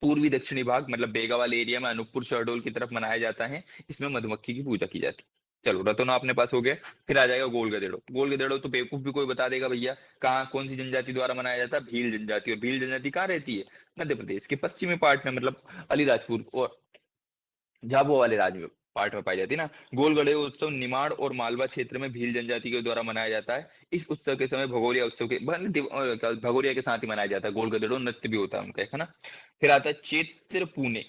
पूर्वी दक्षिणी भाग मतलब बेगा वाले एरिया में अनूपपुर शहडोल की तरफ मनाया जाता है। इसमें मधुमक्खी की पूजा की जाती है। चलो, रतोना अपने पास हो गया। फिर आ जाएगा गोल गधेड़ो। गोल गधेड़ो तो बेवकूफ भी कोई बता देगा भैया, कहाँ कौन सी जनजाति द्वारा मनाया जाता है, भील जनजाति। और भील जनजाति कहाँ रहती है, मध्य प्रदेश के पश्चिमी पार्ट में, मतलब अलीराजपुर और झाबुआ वाले राज्य में, पार्ट में पाई जाती है ना। गोल गधेड़ो उत्सव निमाड़ और मालवा क्षेत्र में भील जनजाति के द्वारा मनाया जाता है। इस उत्सव के समय भगोरिया उत्सव के भगोरिया के साथ ही मनाया जाता है। गोल गधेड़ो नृत्य भी होता है उनका, है ना। फिर आता है चैत्र पुणे।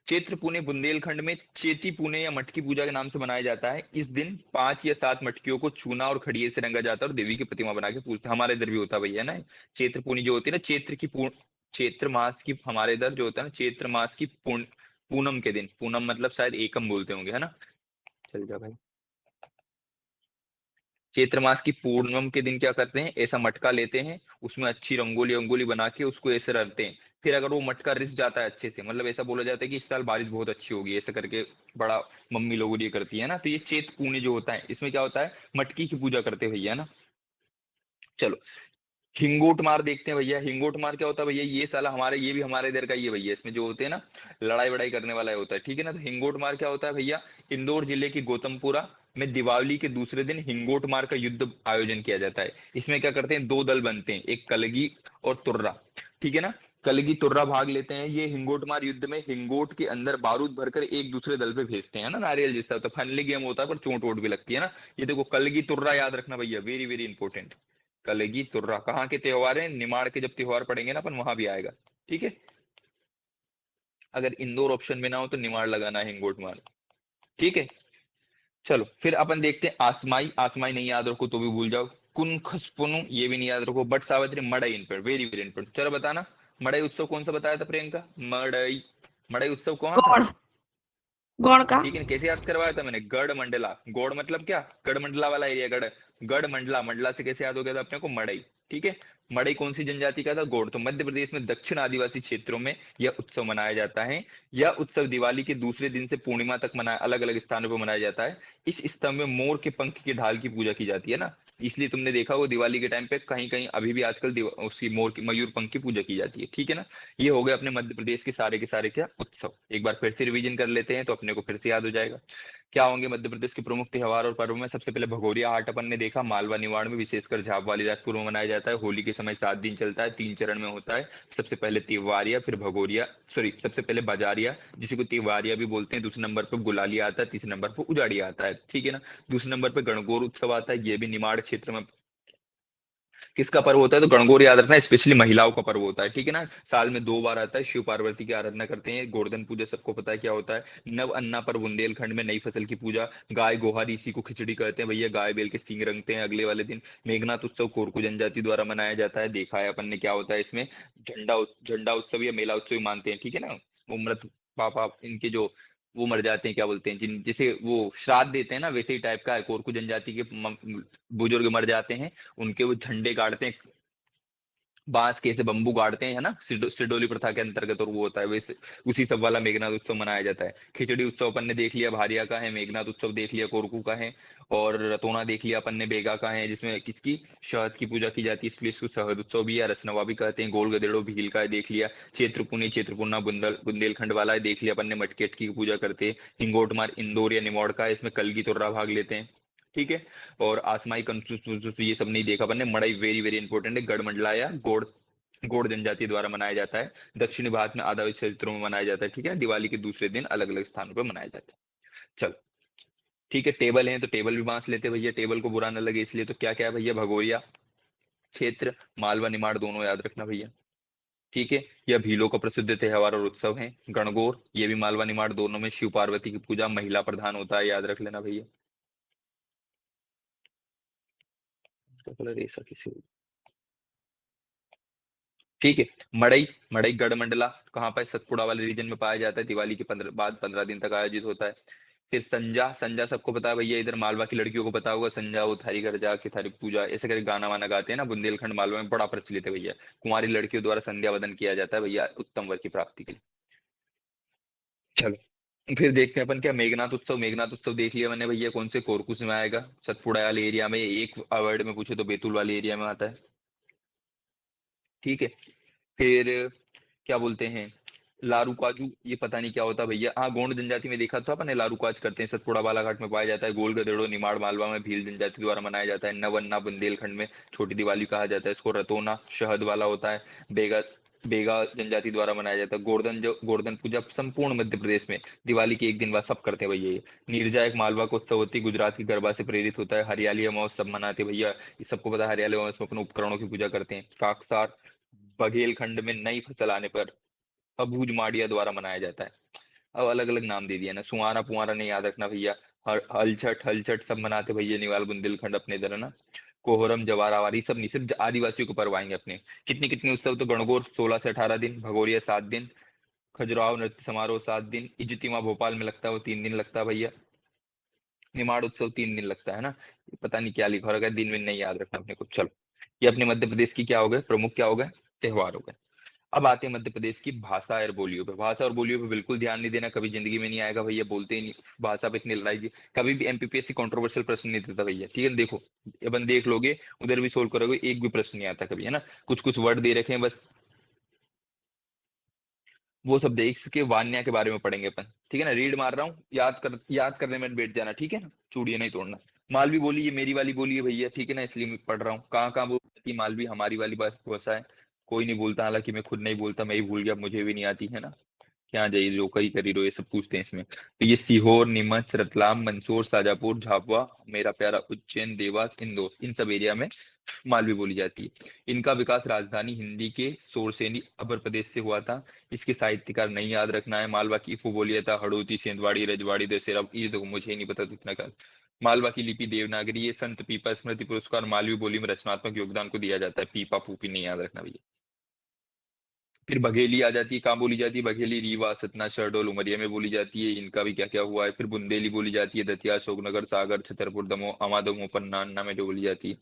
चैत्र पुणे बुंदेलखंड में चेती पुणे या मटकी पूजा के नाम से मनाया जाता है। इस दिन 5 या 7 मटकियों को चूना और खड़िये से रंगा जाता है और देवी की प्रतिमा बना के पूजते हैं। हमारे इधर भी होता है भैया ना, चैत्र पुनी जो होती है ना, चैत्र मास की, हमारे इधर जो होता है ना, चैत्र मास की पूनम के दिन, पूनम मतलब शायद एकम बोलते होंगे, है ना। चल जा भाई। चैत्र मास की पूर्णिमा के दिन क्या करते हैं, ऐसा मटका लेते हैं, उसमें अच्छी रंगोली रंगोली बना के उसको ऐसे रखते हैं। फिर अगर वो मटका रिस जाता है अच्छे से, मतलब ऐसा बोला जाता है कि इस साल बारिश बहुत अच्छी होगी, ऐसा करके बड़ा मम्मी लोग ये करती है ना। तो ये चैत्र पुण्य जो होता है, इसमें क्या होता है, मटकी की पूजा करते भैया ना। चलो, हिंगोट मार देखते हैं भैया। हिंगोट मार क्या होता है भैया, ये साला हमारे, ये भी हमारे इधर का ही है भैया। इसमें जो होते हैं ना लड़ाई वड़ाई करने वाला होता है, ठीक है ना। तो हिंगोट मार क्या होता है भैया, इंदौर जिले की गौतमपुरा में दिवाली के दूसरे दिन हिंगोट मार का युद्ध आयोजन किया जाता है। इसमें क्या करते हैं, दो दल बनते हैं, एक कलगी और तुर्रा, ठीक है ना। कलगी तुर्रा भाग लेते हैं। ये हिंगोट मार युद्ध में हिंगोट के अंदर बारूद भरकर एक दूसरे दल पे भेजते हैं ना, नारियल जैसा होता है, फनली गेम होता है पर चोट वोट भी लगती है ना। ये देखो कलगी तुर्रा याद रखना भैया, वेरी वेरी इंपॉर्टेंट। कलेगी तुर्रा कहाँ के त्योहार है, निमाड़ के जब त्योहार पड़ेंगे ना अपन वहां भी आएगा, ठीक है। अगर इंदौर ऑप्शन में ना हो तो निमाड़ लगाना है, हिंगोट मार, ठीक है। चलो फिर अपन देखते हैं आसमाई। आसमाई नहीं याद रखो तो भी भूल जाओ। कुन खसपुनु ये भी नहीं याद रखो। बट सावित्री मड़ई इन पर वेरी वेरी इंपॉर्टेंट। चलो बताना, मड़ई उत्सव कौन सा बताया था प्रियंका, मड़ई, मड़ई उत्सव कौन था, गौड़, गौड़ का। ठीक है। कैसे याद करवाया था मैंने, गढ़ मंडला। गौड़ मतलब क्या, गढ़ मंडला वाला एरिया, गढ़, गढ़ मंडला, मंडला से कैसे याद हो गया था अपने को, मड़ई, ठीक है। मड़ई कौन सी जनजाति का था, गौड़। तो मध्य प्रदेश में दक्षिण आदिवासी क्षेत्रों में यह उत्सव मनाया जाता है। यह उत्सव दिवाली के दूसरे दिन से पूर्णिमा तक मनाया, अलग अलग स्थानों पर मनाया जाता है। इस स्तंभ में मोर के पंख की ढाल की पूजा की जाती है ना, इसलिए तुमने देखा होगा दिवाली के टाइम पे कहीं कहीं अभी भी आजकल उसकी मोर की, मयूर पंख की पूजा की जाती है, ठीक है ना। ये हो गए अपने मध्य प्रदेश के सारे क्या उत्सव। एक बार फिर से रिवीजन कर लेते हैं तो अपने को फिर से याद हो जाएगा। क्या होंगे मध्य प्रदेश के प्रमुख त्योहार और पर्व में, सबसे पहले भगोरिया हाट अपन ने देखा, मालवा निमाड़ में विशेषकर झाप वाली राजपुर में मनाया जाता है। होली के समय 7 दिन चलता है, 3 चरण में होता है। सबसे पहले त्योहारिया, फिर भगोरिया, सॉरी सबसे पहले बाजारिया जिसे को त्योहारिया भी बोलते हैं, दूसरे नंबर पर गुलालिया आता है, तीसरे नंबर पर उजाड़िया आता है, ठीक है ना। दूसरे नंबर पर गणगौर उत्सव आता है, ये भी निमाड़ क्षेत्र में किसका पर्व होता है, तो गणगौर याद रखना, स्पेशली महिलाओं का पर्व होता है, ठीक है ना। साल में 2 बार आता है, शिव पार्वती की आराधना करते हैं। गोवर्धन पूजा सबको पता है क्या होता है। नव अन्ना पर बुंदेलखंड में नई फसल की पूजा, गाय गोहारी इसी को खिचड़ी कहते हैं भैया। गाय बैल के सींग रंगते हैं अगले वाले दिन। मेघनाथ उत्सव कोरकू जनजाति द्वारा मनाया जाता है, देखा है अपन ने क्या होता है इसमें। झंडा उत्सव या मेला उत्सव मानते हैं, ठीक है ना। वो मृत पापा इनके जो वो मर जाते हैं, क्या बोलते हैं, जिन जैसे वो श्राद्ध देते हैं ना, वैसे ही टाइप का है। कोरकू जनजाति के बुजुर्ग मर जाते हैं, उनके वो झंडे गाड़ते हैं, बांस के ऐसे बंबू गाड़ते हैं, है ना, सिडोली प्रथा के अंतर्गत, और वो होता है वैसे उसी सब वाला मेघनाथ उत्सव मनाया जाता है। खिचड़ी उत्सव अपन ने देख लिया भारिया का है, मेघनाथ उत्सव देख लिया कोरकू का है, और रतोना देख लिया अपन ने बेगा का है, जिसमें किसकी, शहद की पूजा की जाती है, इसलिए इसको शहद उत्सव भी या रसनवा भी कहते हैं। गोल गदेड़ो भील का है देख लिया। चेत्रपुनी चेत्रपुरना बुंदेलखंड वाला है देख लिया अपन ने, मटकी अटकी की पूजा करते हैं। हिंगोटमार इंदौर या निमोड़ का है, इसमें कलगी तुर्रा भाग लेते हैं, ठीक है। और आसमाई कंसुस ये सब नहीं देखा अपन ने। मड़ई वेरी वेरी इंपॉर्टेंट है, गढ़ मंडला या गोड़, गोड़ जनजाति द्वारा मनाया जाता है। दक्षिणी भारत में आधा क्षेत्रों में मनाया जाता है, ठीक है। दिवाली के दूसरे दिन अलग अलग स्थानों पर मनाया जाता है। चलो ठीक है, टेबल है तो टेबल भी बांस लेते हैं भैया, टेबल को बुरा न लगे इसलिए। तो क्या क्या है भैया, भगोरिया क्षेत्र, मालवा निमाड़ दोनों याद रखना भैया, ठीक है। यह भीलों का प्रसिद्ध त्योहार और उत्सव है। गणगौर ये भी मालवा निमाड़ दोनों में शिव पार्वती की पूजा, महिला प्रधान होता है, याद रख लेना भैया। कलर ऐसा किसी, ठीक है। मड़ई, मड़ई गढ़ मंडला कहाँ पर, सतपुड़ा वाले रीजन में पाया जाता है। दिवाली के बाद 15 दिन तक आयोजित होता है। फिर संजा, संजा सबको पता है भैया, इधर मालवा की लड़कियों को पता होगा, संजा वो थारी घर जाके थारी पूजा ऐसे करके गाना वाना गाते हैं ना, बुंदेलखंड मालवा में बड़ा प्रचलित है भैया। कुंवारी लड़कियों द्वारा संध्या वदन किया जाता है भैया, उत्तम वर की प्राप्ति के लिए। चलो फिर देखते हैं अपन क्या, मेघनाथ उत्सव। मेघनाथ उत्सव देख लिया मैंने भैया, कौन से, कोरकुस में आएगा, सतपुड़ा वाले एरिया में, एक वर्ड में पूछे तो बैतूल वाले एरिया में आता है, ठीक है। फिर क्या बोलते हैं, लारू काजू, ये पता नहीं क्या होता भैया। हाँ गोंड जनजाति में देखा था अपन ने, लारू काज करते हैं, सतपुड़ा बालाघाट में पाया जाता है। गोल गदेड़ो निमाड़ मालवा में भील जनजाति द्वारा मनाया जाता है। नवन्ना बुंदेलखंड में छोटी दिवाली कहा जाता है इसको। रतोना शहद वाला होता है, बेगा, बेगा जनजाति द्वारा मनाया जाता है। गोवर्धन, जो गोवर्धन पूजा संपूर्ण मध्य प्रदेश में दिवाली के एक दिन बाद सब करते हैं भैया ये। नीरजा एक मालवा का उत्सव होती है, गुजरात की गरबा से प्रेरित होता है। हरियाली अमावस सब मनाते हैं भैया, ये सबको पता है। हरियाली अमावस में अपने उपकरणों की पूजा करते हैं। काकसार बघेलखंड में नई फसल आने पर अबूझ माड़िया द्वारा मनाया जाता है। अब अलग अलग नाम दे दिया ना, सुहाना पुआरा नहीं याद रखना भैया। हलछट हलछट सब मनाते भैया निवाल बुंदेलखंड अपने इधर है ना। कोहरम जवारावारी सब नहीं, सिर्फ आदिवासियों को पर्व आएंगे अपने। कितनी कितनी उत्सव, तो गणगौर 16 से 18 दिन, भगोरिया 7 दिन, खजुराहो नृत्य समारोह 7 दिन, इजतिमा भोपाल में लगता है वो 3 दिन लगता है भैया। निमाड़ उत्सव 3 दिन लगता है ना। पता नहीं क्या लिखा रखा है, दिन में नहीं याद रखना अपने को। चलो ये अपने मध्य प्रदेश की क्या हो गए, प्रमुख क्या हो गए, त्योहार हो गए। अब आते हैं मध्य प्रदेश की भाषा और बोलियों पे। भाषा और बोलियों पे बिल्कुल ध्यान नहीं देना, कभी जिंदगी में नहीं आएगा भैया, बोलते ही नहीं भाषा पे इतनी लड़ाई की। कभी भी एमपीपीएससी कंट्रोवर्शियल प्रश्न नहीं देता भैया, ठीक है। देखो अपन देख लोगे, उधर भी सोल्व करोगे, एक भी प्रश्न नहीं आता कभी, है ना। कुछ कुछ वर्ड दे रखे हैं बस, वो सब देख के वान्या के बारे में पढ़ेंगे अपन, ठीक है ना। रीड मार रहा हूँ, याद करने में बैठ जाना, ठीक है ना, चूड़ियां नहीं तोड़ना। मालवी बोली, ये मेरी वाली बोली है भैया, ठीक है ना, इसलिए मैं पढ़ रहा हूँ। कहाँ कहाँ बोलती मालवी, हमारी वाली भाषा है। कोई नहीं बोलता, हालांकि मैं खुद नहीं बोलता, मैं ही भूल गया, मुझे भी नहीं आती, है ना। क्या जाइए जो कही करी रो, ये सब पूछते हैं इसमें। तो ये सीहोर, नीमच, रतलाम, मंदसौर, शाजापुर, झाबुआ, मेरा प्यारा उज्जैन, देवास, इंदौर, इन सब एरिया में मालवी बोली जाती है। इनका विकास राजधानी हिंदी के सोरसेनी अपर प्रदेश से हुआ था। इसके साहित्यकार नहीं याद रखना है। मालवा की फुबोलिया था, हड़ौती, सेंधवाड़ी, रजवाड़ी, दशहरा, ये देखो मुझे ही नहीं पता तो इतना का। मालवा की लिपि देवनागरी है। संत पीपा स्मृति पुरस्कार मालवी बोली में रचनात्मक योगदान को दिया जाता है। पीपा फूपी नहीं याद रखना भैया। फिर बघेली आ जाती है, कहाँ बोली जाती है बघेली, रीवा, सतना, शहडोल, उमरिया में बोली जाती है। इनका भी क्या क्या हुआ है। फिर बुंदेली बोली जाती है, दतिया, अशोकनगर, सागर, छतरपुर, दमोह, अमादमोह, पन्ना, अन्ना में जो बोली जाती है,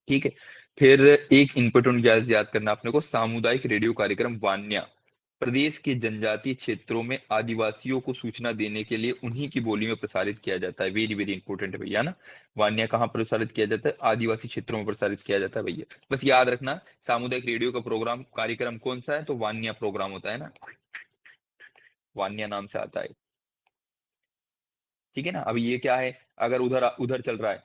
ठीक है। फिर एक इंपॉर्टेंट याद करना अपने को, सामुदायिक रेडियो कार्यक्रम वान्या प्रदेश के जनजातीय क्षेत्रों में आदिवासियों को सूचना देने के लिए उन्हीं की बोली में प्रसारित किया जाता है। वेरी वेरी इंपॉर्टेंट है भैया ना। वान्या कहाँ प्रसारित किया जाता है, आदिवासी क्षेत्रों में प्रसारित किया जाता है भैया, बस याद रखना। सामुदायिक रेडियो का प्रोग्राम कार्यक्रम कौन सा है, तो वान्या प्रोग्राम होता है ना, वान्या नाम से आता है, ठीक है ना। अब ये क्या है, अगर उधर उधर चल रहा है,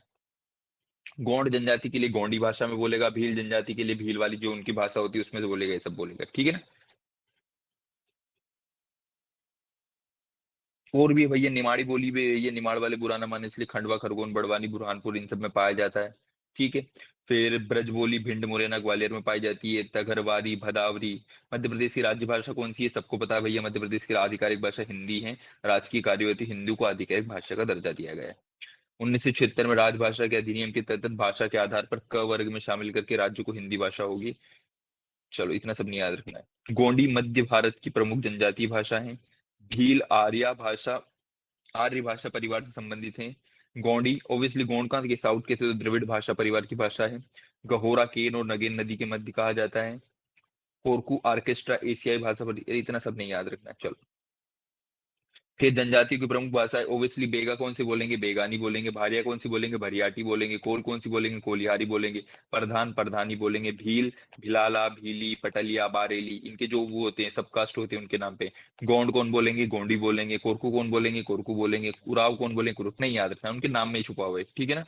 गोंड जनजाति के लिए गोंडी भाषा में बोलेगा, भील जनजाति के लिए भील वाली जो उनकी भाषा होती है उसमें से बोलेगा, ये सब बोलेगा, ठीक है ना। और भी भैया निमाड़ी बोली भी, ये निमाड़ वाले बुरा ना माने इसलिए खंडवा, खरगोन, बड़वानी, बुरहानपुर, इन सब में पाया जाता है, ठीक है। फिर ब्रज बोली भिंड, मुरैना, ग्वालियर में पाई जाती है। तगरवारी, भदावरी। मध्य प्रदेश की राज्य भाषा कौन सी है, सबको पता है भैया, मध्य प्रदेश की आधिकारिक भाषा हिंदी है। राजकीय कार्यवती हिंदू को आधिकारिक भाषा का दर्जा दिया गया है। 1976 में राजभाषा के अधिनियम के तहत भाषा के आधार पर क वर्ग में शामिल करके राज्य को हिंदी भाषा होगी। चलो इतना सब नहीं याद रखना है। गोंडी मध्य भारत की प्रमुख जनजातीय भाषा है। भील आर्य भाषा परिवार से संबंधित है। गोंडी ऑब्वियसली गोंड का साउथ के थे तो द्रविड़ भाषा परिवार की भाषा है। गहोरा केन और नगेन नदी के मध्य कहा जाता है। कोरकू आर्केस्ट्रा एशियाई भाषा इतना सब नहीं याद रखना है, चलो। फिर जनजाति की प्रमुख भाषाएं ओबियसली बेगा कौन सी बोलेंगे, बेगानी बोलेंगे। भारिया कौन सी बोलेंगे, भरियाटी बोलेंगे। कोल कौन सी बोलेंगे, कोलिहारी बोलेंगे। प्रधान प्रधानी बोलेंगे। भील भिलाला, भीली, पटलिया, बारेली, इनके जो वो होते हैं सब कास्ट होते हैं उनके नाम पे। गोंड कौन बोलेंगे, गोंडी बोलेंगे। कोरकू कौन बोलेंगे, कोरकू बोलेंगे। उराव कौन बोलेंगे, कुरुक। नहीं याद रखना, उनके नाम में ही छुपा हुआ है, ठीक है ना।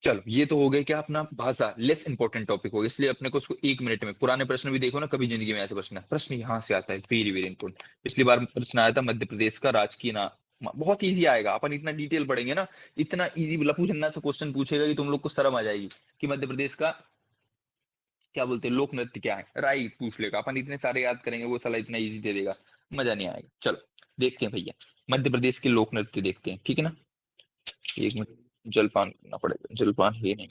चलो ये तो हो गया क्या अपना भाषा, लेस इंपॉर्टेंट टॉपिक हो गया, इसलिए अपने को उसको 1 मिनट में। पुराने प्रश्न भी देखो ना, कभी जिंदगी में ऐसे प्रश्न यहाँ से आता है, वेरी वेरी इंपॉर्टेंट। पिछली बार प्रश्न आया था मध्य प्रदेश का राजकीय नाम, बहुत इजी आएगा, अपन इतना डिटेल पढ़ेंगे ना, इतना इजी लपू झन्ना सा क्वेश्चन पूछेगा कि तुम लोग को शर्म आ जाएगी कि मध्य प्रदेश का क्या बोलते हैं, लोक नृत्य क्या है, राइट पूछ लेगा। अपन इतने सारे याद करेंगे, वो साला इतना इजी दे देगा, मजा नहीं आएगा। चलो देखते हैं भैया, मध्य प्रदेश के लोक नृत्य देखते हैं, ठीक है ना। 1 मिनट, जलपान करना पड़ेगा, जलपान है नहीं।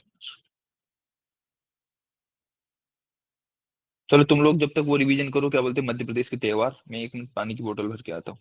चलो तुम लोग जब तक वो रिवीजन करो, क्या बोलते हैं मध्य प्रदेश के त्योहार, मैं 1 मिनट पानी की बोतल भर के आता हूँ।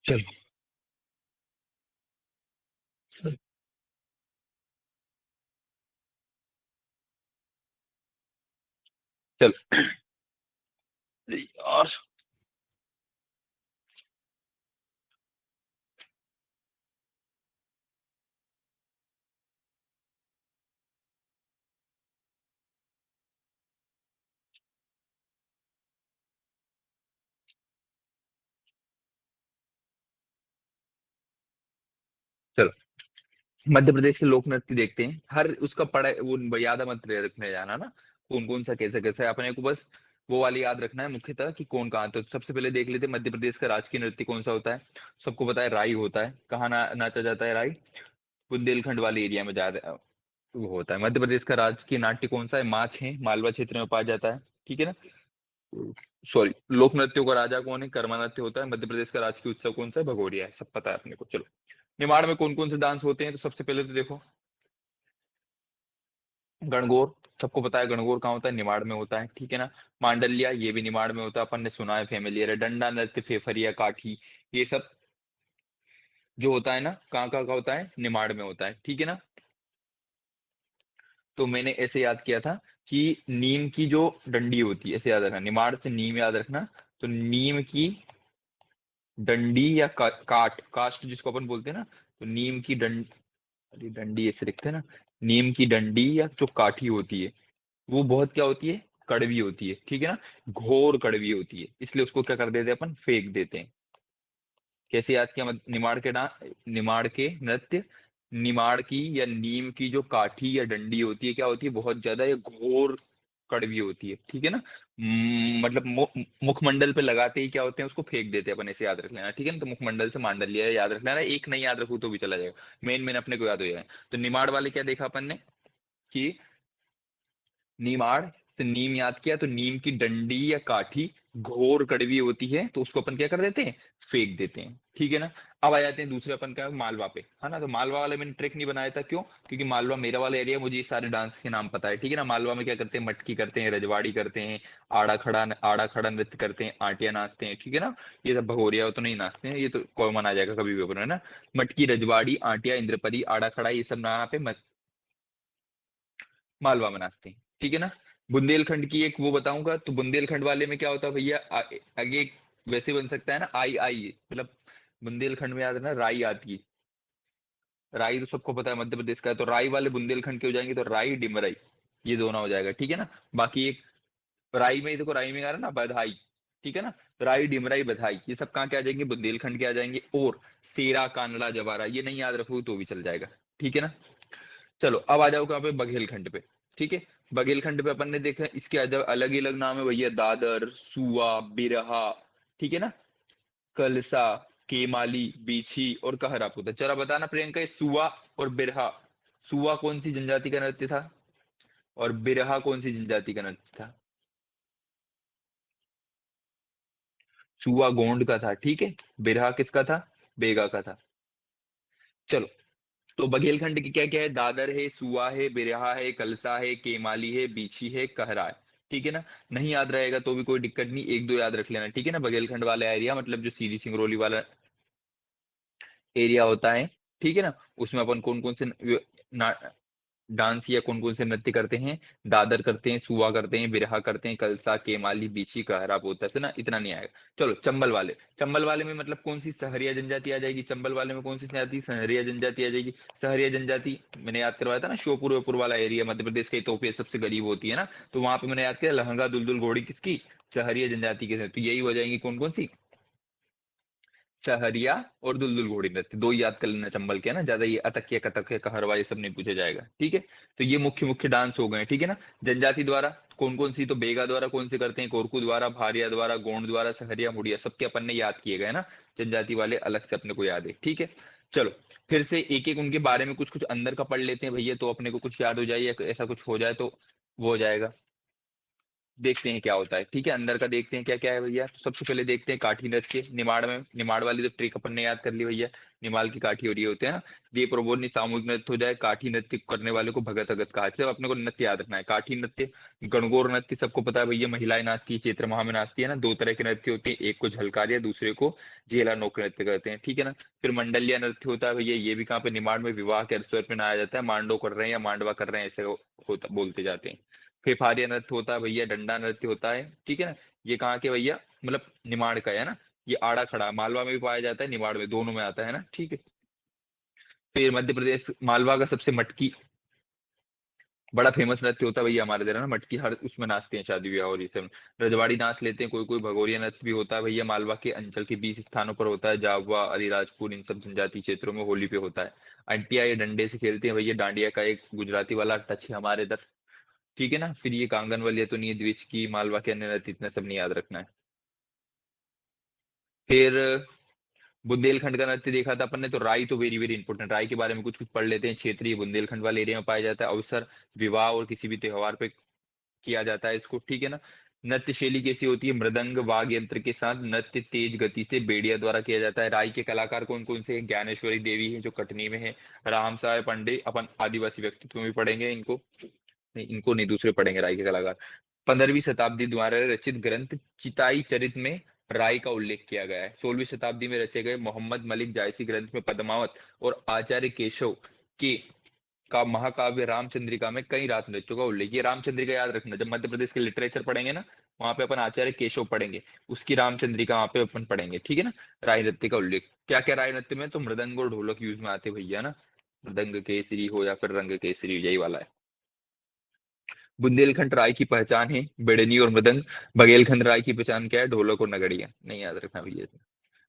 चलो चलो यार चलो मध्य प्रदेश के लोक नृत्य देखते हैं। हर उसका पढ़ा वो याद मत रखने जाना ना, कौन कौन सा कैसे कैसे है। अपने को बस वो वाली याद रखना है मुख्यतः कि कौन कहाँ। तो सबसे पहले देख लेते हैं मध्य प्रदेश का राजकीय नृत्य कौन सा होता है। सबको पता है राई होता है। कहाँ नाचा जाता है राई? बुंदेलखंड वाले एरिया में ज्यादा वो होता है। मध्य प्रदेश का राजकीय नाट्य कौन सा है? माछ है, मालवा क्षेत्र में पाया जाता है, ठीक है ना। सॉरी, लोक नृत्यों का राजा कौन है? कर्मा नृत्य होता है। मध्य प्रदेश का राजकीय उत्सव कौन सा है? भगोरिया है, सब पता है अपने को। चलो निमाड़ में कौन कौन से डांस होते हैं? तो सबसे पहले तो देखो गणगौर, सबको पता है गणगौर कहाँ होता है? निमाड़ में होता है, ठीक है ना। मांडलिया, ये भी निमाड़ में होता है, अपन ने सुना है, फेमिलियर है। डंडा नृत्य, फेफरिया, काठी, ये सब जो होता है ना, कहाँ होता है? निमाड़ में होता है, ठीक है ना। तो मैंने ऐसे याद किया था कि नीम की जो डंडी होती है, ऐसे याद रखना, निमाड़ से नीम याद रखना। तो नीम की डंडी या काट, कास्ट जिसको अपन बोलते हैं ना, तो नीम की अरे डंडी ऐसे लिखते हैं ना। नीम की डंडी या जो काठी होती है वो बहुत क्या होती है? कड़वी होती है, ठीक है ना। घोर कड़वी होती है, इसलिए उसको क्या कर देते हैं अपन? फेंक देते हैं। कैसे याद किया? निमाड़ के नृत्य, निमाड़ की या नीम की जो काठी या डंडी होती है क्या होती है? बहुत ज्यादा ये घोर कड़वी होती है, ठीक है ना। मतलब मुखमंडल पे लगाते ही क्या होते हैं? उसको फेंक देते हैं अपन, ऐसे याद रख लेना, ठीक है ना। तो मुखमंडल से मांडल्य याद रख लेना, एक नहीं याद रखू तो भी चला जाएगा, मेन मेन अपने को याद हो जाएगा। तो निमाड़ वाले क्या देखा अपन ने कि नीमाड़ से नीम याद किया, तो नीम की डंडी या काठी घोर कड़वी होती है, तो उसको अपन क्या कर देते हैं? फेंक देते हैं, ठीक है ना। अब आ जाते हैं दूसरे अपन का मालवा पे, है ना। तो मालवा वाले मैंने ट्रिक नहीं बनाया था, क्यों? क्योंकि मालवा मेरा वाला एरिया, मुझे ये सारे डांस के नाम पता है, ठीक है ना। मालवा में क्या करते हैं? मटकी करते हैं, रजवाड़ी करते हैं, आड़ा खड़ा नृत्य करते हैं, आटिया नाचते हैं, ठीक है ना। ये सब भगोरिया तो नहीं नाचते हैं, ये तो कॉमन आ जाएगा कभी भी अपन, है ना। मटकी, रजवाड़ी, आटिया, इंद्रपरी, आड़ा खड़ा, ये सब यहाँ पे मालवा में नाचते हैं, ठीक है ना। बुंदेलखंड की एक वो बताऊंगा, तो बुंदेलखंड वाले में क्या होता है भैया? आगे वैसे बन सकता है ना, आई आई, मतलब बुंदेलखंड में याद है ना, राई आती है। राई तो सबको पता है मध्य प्रदेश का है, तो राई वाले बुंदेलखंड के हो जाएंगे, तो राई डिमराई, ये दोनों हो जाएगा, ठीक है ना। बाकी एक राई में ही देखो, राई में आ रहा है ना बधाई, ठीक है ना। राई, डिमराई, बधाई, ये सब कहाँ के आ जाएंगे? बुंदेलखंड के आ जाएंगे। और सेरा, कानड़ा, जवारा, ये नहीं याद रखोगे तो भी चल जाएगा, ठीक है ना। चलो अब आ जाओ कहाँ पे? बघेलखंड पे, ठीक है। बघेलखंड पे अपन ने देखा इसके अलग ही अलग नाम है भैया, दादर, सुआ, बिरहा, ठीक है ना, कलसा, केमाली, बीछी और कहरा पुता। चलो बताना प्रियंका, ये सुआ और बिरहा, सुआ कौन सी जनजाति का नृत्य था और बिरहा कौन सी जनजाति का नृत्य था? सुआ गोंड का था, ठीक है। बिरहा किसका था? बेगा का था। चलो, तो बघेलखंड की क्या क्या है? दादर है, सुआ है, बिरहा है, कलसा है, केमाली है, बीछी है, कहरा है, ठीक है ना। नहीं याद रहेगा तो भी कोई दिक्कत नहीं, एक दो याद रख लेना, ठीक है ना। बघेलखंड वाला एरिया मतलब जो सीरी सिंगरौली वाला एरिया होता है, ठीक है ना, उसमें अपन कौन कौन से डांस या कौन कौन से नृत्य करते हैं? दादर करते हैं, सुआ करते हैं, बिरहा करते हैं, कलसा, केमाली, बीछी, कहरा, बोता से ना, इतना नहीं आएगा। चलो चंबल वाले में मतलब कौन सी सहरिया जनजाति आ जाएगी? चंबल वाले में कौन सी जाति? सहरिया जनजाति आ जाएगी। सहरिया जनजाति मैंने याद करवाया था ना, श्योपुर वेपुर वाला एरिया मध्य प्रदेश का, तो सबसे गरीब होती है ना, तो वहां पे मैंने याद किया लहंगा दुलदुल घोड़ी किसकी? सहरिया जनजाति के, तो यही हो जाएंगी कौन कौन सी? सहरिया और दुलदुल घोड़ी नृत्य, दो ही याद कर लेना चंबल के, है ना। ज्यादा ये अतकिया कतकिया कहरवा ये सब नहीं पूछा जाएगा, ठीक है। तो ये मुख्य मुख्य डांस हो गए, ठीक है ना। जनजाति द्वारा कौन कौन सी? तो बेगा द्वारा कौन से करते हैं? कोरकू द्वारा, भारिया द्वारा, गोंड द्वारा, सहरिया, मुड़िया, सबके अपन ने याद किए गए ना। जनजाति वाले अलग से अपने को याद है, ठीक है। चलो फिर से एक एक उनके बारे में कुछ कुछ अंदर का पढ़ लेते हैं भैया, तो अपने को कुछ याद हो जाए या ऐसा कुछ हो जाए तो वो हो जाएगा। देखते हैं क्या होता है। ठीक है, अंदर का देखते हैं क्या क्या है भैया। तो सबसे पहले देखते हैं काठी नृत्य। निमाड़ में, निमाड़ वाली तो ट्रिक अपन ने याद कर ली भैया, निमाल की काठी हो रही होते हैं ना। ये प्रबोधनी सामूहिक नृत्य हो जाए। काठी नृत्य करने वाले को भगत अगत कहा। सिर्फ अपने को नृत्य याद रखना है। काठी नृत्य, गणगौर नृत्य सबको पता है भैया, महिलाएं नाचती है, चैत्र माह में नाचती है ना। दो तरह के नृत्य होते हैं, एक को झलकारिया, दूसरे को जेला नोक नृत्य कहते हैं। ठीक है ना। फिर मंडलिया नृत्य होता है भैया, ये भी कहाँ पे, निमाड़ में विवाह के अवसर पे नहाया जाता है। मांडो कर रहे हैं या मांडवा कर रहे हैं, ऐसे होता बोलते जाते हैं। फेफारिया नृत्य होता है भैया, डंडा नृत्य होता है। ठीक है ना। ये कहाँ के भैया, मतलब निमाड़ का है ना। ये आड़ा खड़ा मालवा में भी पाया जाता है, निमाड़ में, दोनों में आता है ना। ठीक है। फिर मध्य प्रदेश मालवा का सबसे मटकी बड़ा फेमस नृत्य होता है भैया हमारे इधर है ना। मटकी हर उसमें नाचते हैं, शादी ब्याह और ये सब। रजवाड़ी नाच लेते हैं कोई कोई। भगोरिया नृत्य भी होता है भैया, मालवा के अंचल के 20 स्थानों पर होता है। जावा, अलीराजपुर, इन सब जनजातीय क्षेत्रों में होली पे होता है। अंटिया ये डंडे से खेलते हैं भैया। डांडिया का एक गुजराती वाला टच है हमारे इधर। ठीक है ना। फिर ये कांगन वाली तो नहीं है, द्विज की, मालवा के अन्य नृत्य, इतना सब नहीं याद रखना है। फिर बुंदेलखंड का नृत्य देखा था अपन ने, तो राई तो वेरी वेरी इंपॉर्टेंट। राई के बारे में कुछ कुछ पढ़ लेते हैं। क्षेत्रीय बुंदेलखंड वाले एरिया में पाया जाता है। अवसर, विवाह और किसी भी त्योहार पे किया जाता है इसको। ठीक है ना। नृत्य शैली कैसी होती है, मृदंग वाद्य यंत्र के साथ नृत्य तेज गति से बेड़िया द्वारा किया जाता है। राई के कलाकार कौन कौन से हैं, ज्ञानेश्वरी देवी है जो कटनी में है। राम साय पांडे, अपन आदिवासी व्यक्तित्व में भी पढ़ेंगे इनको, नहीं इनको नहीं, दूसरे पढ़ेंगे राई के कलाकार। 15वीं शताब्दी द्वारा रचित ग्रंथ चिताई चरित में राय का उल्लेख किया गया है। 16वीं शताब्दी में रचे गए मोहम्मद मलिक जायसी ग्रंथ में पद्मावत और आचार्य केशव के का महाकाव्य रामचंद्रिका में कई रात नृत्यों का उल्लेख। ये रामचंद्रिका याद रखना, जब मध्य प्रदेश के लिटरेचर पढ़ेंगे ना, वहां पे अपन आचार्य केशव पढ़ेंगे, उसकी रामचंद्रिका वहां पे अपन पढ़ेंगे। ठीक है ना। राय नृत्य का उल्लेख क्या क्या, राय नृत्य में तो मृदंग और ढोलक यूज में आते भैया ना। मृदंग केसरी हो या फिर रंग केसरी, यही वाला है। बुंदेलखंड राय की पहचान है बेड़नी और मृदंग। बघेलखंड राय की पहचान क्या है, ढोलक और नगड़िया। नहीं याद रखना भैया।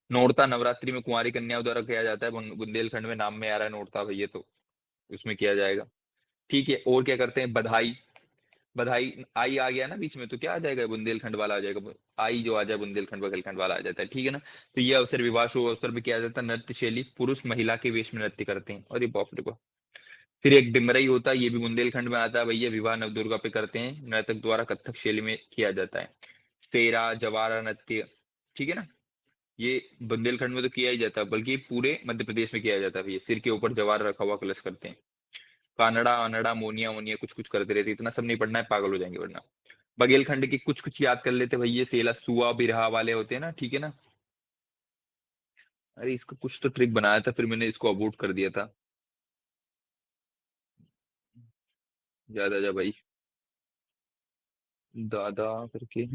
नोरता नवरात्रि में कुंवारी कन्याओं द्वारा किया जाता है। बुंदेलखंड में नाम में आ रहा है नोरता भैया, तो उसमें किया जाएगा। ठीक है। और क्या करते हैं, बधाई। बधाई आई आ गया ना बीच में, तो क्या आ जाएगा, बुंदेलखंड वाला आ जाएगा। आई जो आ जाए, बुंदेलखंड बघेलखंड वाला आ जाता है। ठीक है ना। तो ये अवसर, विवाह शुभ अवसर में किया जाता है। नृत्य शैली, पुरुष महिला के वेश में नृत्य करते हैं। अरे बाप रे बाप। फिर एक डिमरई होता है, ये भी बुंदेलखंड में आता है भैया। विवाह नवदुर्गा पे करते हैं, नर्तक द्वारा कथक शैली में किया जाता है। सेरा जवारा नृत्य, ठीक है ना, ये बुंदेलखंड में तो किया ही जाता है, बल्कि पूरे मध्य प्रदेश में किया जाता है भैया। सिर के ऊपर जवार रखा हुआ कलश करते हैं। कानड़ा अनड़ा मोनिया मोनिया कुछ कुछ करते रहते, इतना सब नहीं पढ़ना है, पागल हो जाएंगे वरना। बघेलखंड की कुछ कुछ याद कर लेते भैया। सेला सुआ बिरहा वाले होते हैं ना। ठीक है ना। अरे इसका कुछ तो ट्रिक बनाया था, फिर मैंने इसको अबूट कर दिया था। याद आ जा भाई, दादा करके।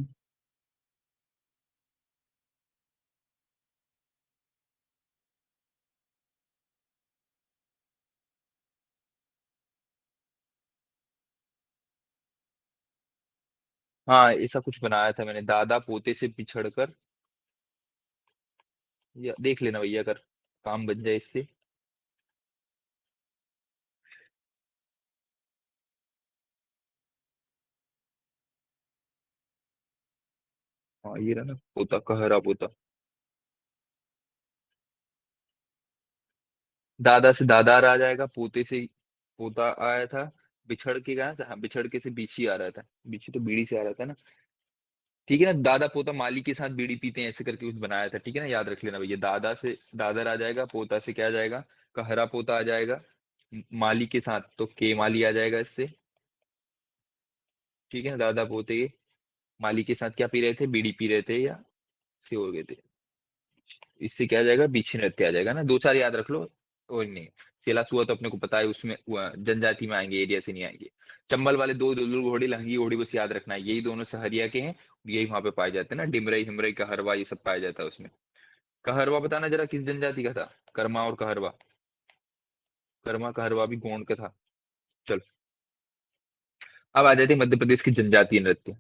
हाँ ऐसा कुछ बनाया था मैंने, दादा पोते से बिछड़ कर। या देख लेना भैया, अगर काम बन जाए इससे। हाँ ये रहा ना, पोता कहरा पोता। दादा से दादार आ जाएगा, पोते से पोता आया था। बिछड़ के गया था, हाँ बिछड़ के से बीछी आ रहा था। बीछी तो बीड़ी से आ रहा था ना। ठीक है ना। दादा पोता माली के साथ बीड़ी पीते हैं, ऐसे करके कुछ बनाया था। ठीक है ना, याद रख लेना भैया। दादा से दादर आ जाएगा, पोता से क्या आ जाएगा, कहरा पोता आ जाएगा। माली के साथ तो के माली आ जाएगा इससे। ठीक है ना। दादा पोते माली के साथ क्या पी रहे थे, बीड़ी पी रहे थे या से हो गए थे। इससे क्या आ जाएगा, बीछी नृत्य आ जाएगा ना। दो चार याद रख लो। और नहीं, सेला सुआ तो अपने को पता है, उसमें जनजाति में आएंगे, एरिया से नहीं आएंगे। चंबल वाले दो, दुल्लू घोड़ी लंगी घोड़ी, बस याद रखना है, यही दोनों सहरिया के हैं। यही वहां पे पाए जाते हैं ना। डिमरई हिमरई कहरवा ये सब पाया जाता है उसमें। कहरवा बताना जरा किस जनजाति का था, कर्मा और कहरवा। कर्मा कहरवा भी गोंड का था। चलो, अब आ जाते हैं मध्य प्रदेश के जनजातीय नृत्य।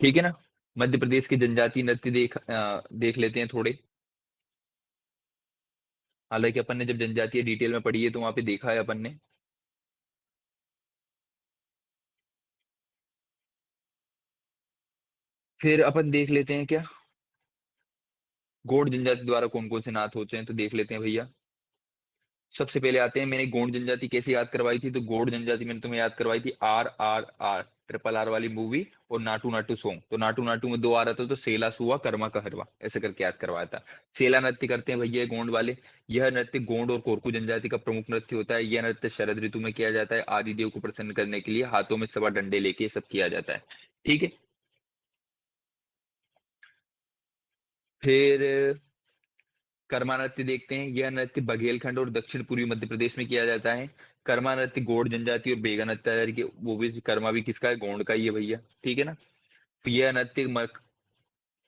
ठीक है ना। मध्य प्रदेश के जनजातीय नृत्य देख लेते हैं थोड़े। हालांकि अपन ने जब जनजातीय डिटेल में पढ़ी है तो वहां पे देखा है अपन ने। फिर अपन देख लेते हैं क्या, गोंड जनजाति द्वारा कौन कौन से नाच होते हैं, तो देख लेते हैं भैया। सबसे पहले आते हैं, मैंने गोंड जनजाति कैसे याद करवाई थी, तो गोंड जनजाति मैंने तुम्हें याद करवाई थी, आर आर आर। RRR वाली मूवी, और नाटू नाटू सॉन्ग। तो नाटू नाटू में 2 आ रहा था, तो सेला सुआ कर्मा कहरवा ऐसे करके याद करवाया था। सेला नृत्य करते हैं भैया गोंड वाले। यह नृत्य गोंड और कोरकू जनजाति का प्रमुख नृत्य होता है। यह नृत्य शरद ऋतु में किया जाता है। आदिदेव को प्रसन्न करने के लिए हाथों में सवा डंडे लेके ये सब किया जाता है। ठीक है। फिर कर्मा नृत्य देखते हैं। यह नृत्य बघेलखंड और दक्षिण पूर्वी मध्य प्रदेश में किया जाता है। कर्मा नृत्य गोंड जनजाति और बेगा नृत्य, वो भी कर्मा भी किसका है, गोंड का ही है भैया। ठीक है ना। तो यह नृत्य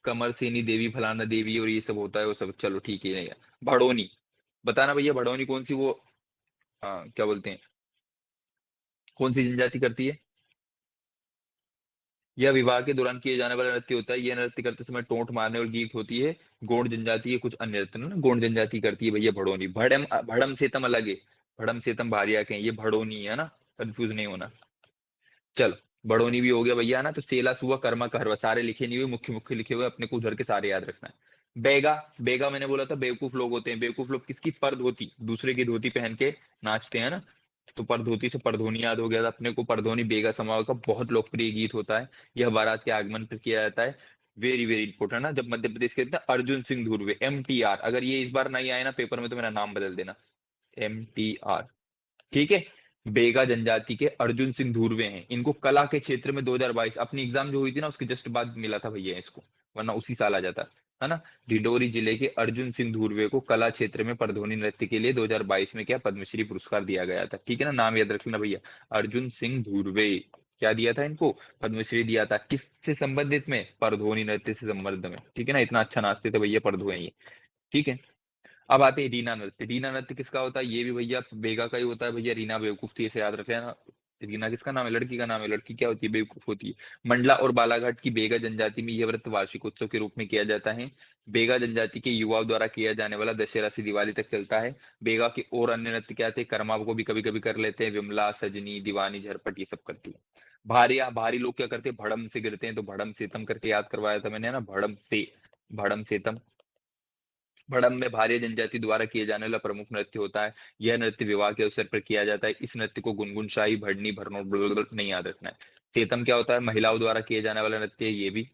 कमर सेनी देवी, फलाना देवी और ये सब होता है वो सब, चलो ठीक है। भड़ोनी बताना भैया, भड़ोनी कौन सी वो, क्या बोलते हैं, कौन सी जनजाति करती है। यह विवाह के दौरान किए जाने वाला नृत्य होता है। यह नृत्य करते समय टोंट मारने और गीत होती है। गोंड जनजाति के कुछ अन्य नृत्य ना गोंड जनजाति करती है भैया भड़ोनी। भड़म भड़म सेतम अलग है। भड़म सेतम भारिया के हैं, ये भड़ोनी है ना, कंफ्यूज नहीं होना। चलो, बड़ोनी भी हो गया भैया ना। तो सेला सुआ कर्मा कहरवा सारे लिखे नहीं हुए, मुख्य मुख्य लिखे हुए, अपने को उधर के सारे याद रखना है। बेगा, बेगा मैंने बोला था बेवकूफ लोग होते हैं। बेवकूफ लोग किसकी, पर धोती, दूसरे की धोती पहन के नाचते हैं ना। तो परधोती से परधोनी याद हो गया था अपने को। परधोनी बेगा समारोह का बहुत लोकप्रिय गीत होता है। यह बारात के आगमन पर किया जाता है। वेरी वेरी इंपोर्टेंट ना, जब मध्य प्रदेश के अर्जुन सिंह धुर्वे, MTR, अगर ये इस बार नहीं आए ना पेपर में तो मेरा नाम बदल देना, MTR। ठीक है। बेगा जनजाति के अर्जुन सिंह धुर्वे हैं। इनको कला के क्षेत्र में 2022 अपनी एग्जाम जो हुई थी ना उसके जस्ट बाद मिला था भैया इसको, वरना उसी साल आ जाता है ना। डिडोरी जिले के अर्जुन सिंह धुर्वे को कला क्षेत्र में परधोनी नृत्य के लिए 2022 में क्या पद्मश्री पुरस्कार दिया गया था। ठीक है ना, नाम याद रख लेना भैया, अर्जुन सिंह धुर्वे। क्या दिया था इनको, पद्मश्री दिया था। किससे संबंधित में, परधोनी नृत्य से संबंध में। ठीक है ना, इतना अच्छा नाचते थे भैया परधो है ये। ठीक है। अब आते हैं रीना नृत्य। रीना नृत्य किसका होता है, ये भी भैया बेगा का ही होता है भैया। रीना बेवकूफ थी, ऐसे याद रखे ना। रीना किसका नाम है, लड़की का नाम है। लड़की क्या होती है, बेवकूफ होती है। मंडला और बालाघाट की बेगा जनजाति में यह व्रत वार्षिक उत्सव के रूप में किया जाता है। बेगा जनजाति के युवाओं द्वारा किया जाने वाला दशहरा से दिवाली तक चलता है। बेगा के और अन्य नृत्य क्या थे, कर्मा को भी कभी कभी कर लेते हैं, विमला, सजनी, दीवानी, झरपट ये सब करती है। भारिया, भारी लोग क्या करते हैं, भड़म से गिरते हैं, तो भड़म सेतम करके याद करवाया था मैंने ना, भड़म से, भड़म सेतम। भड़म में भारी जनजाति द्वारा किए जाने वाला प्रमुख नृत्य होता है। यह नृत्य विवाह के अवसर पर किया जाता है। इस नृत्य को गुनगुन शाही, भड़नी, भरनोट नहीं याद रखना है। सेतम क्या होता है, महिलाओं द्वारा किए जाने वाला नृत्य है ये भी।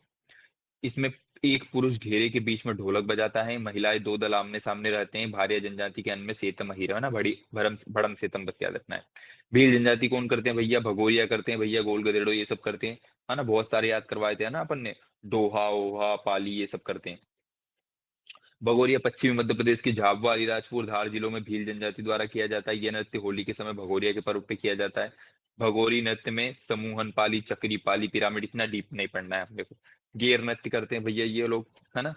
इसमें एक पुरुष घेरे के बीच में ढोलक बजाता है। महिलाएं 2 दल आमने सामने रहते हैं। भारिया जनजाति के अन्न में सेतम हीरा है ना, बड़ी भरम भड़म सेतम बस याद रखना है। भील जनजाति कौन करते हैं भैया, भगोरिया करते हैं भैया, गोल गधेड़ो ये सब करते हैं। है ना, बहुत सारे याद करवाए थे ना अपन ने, दोहा ओहा पाली ये सब करते हैं। भगोरिया पश्चिमी मध्य प्रदेश के झाबुआ, अलीराजपुर, धार जिलों में भील जनजाति द्वारा किया जाता है। यह नृत्य होली के समय भगोरिया के पर्व पे किया जाता है। भगोरी नृत्य में समूहन पाली, चक्री पाली, पिरामिड, इतना डीप नहीं पढ़ना है अपने को। गेर नृत्य करते हैं भैया ये लोग, है ना।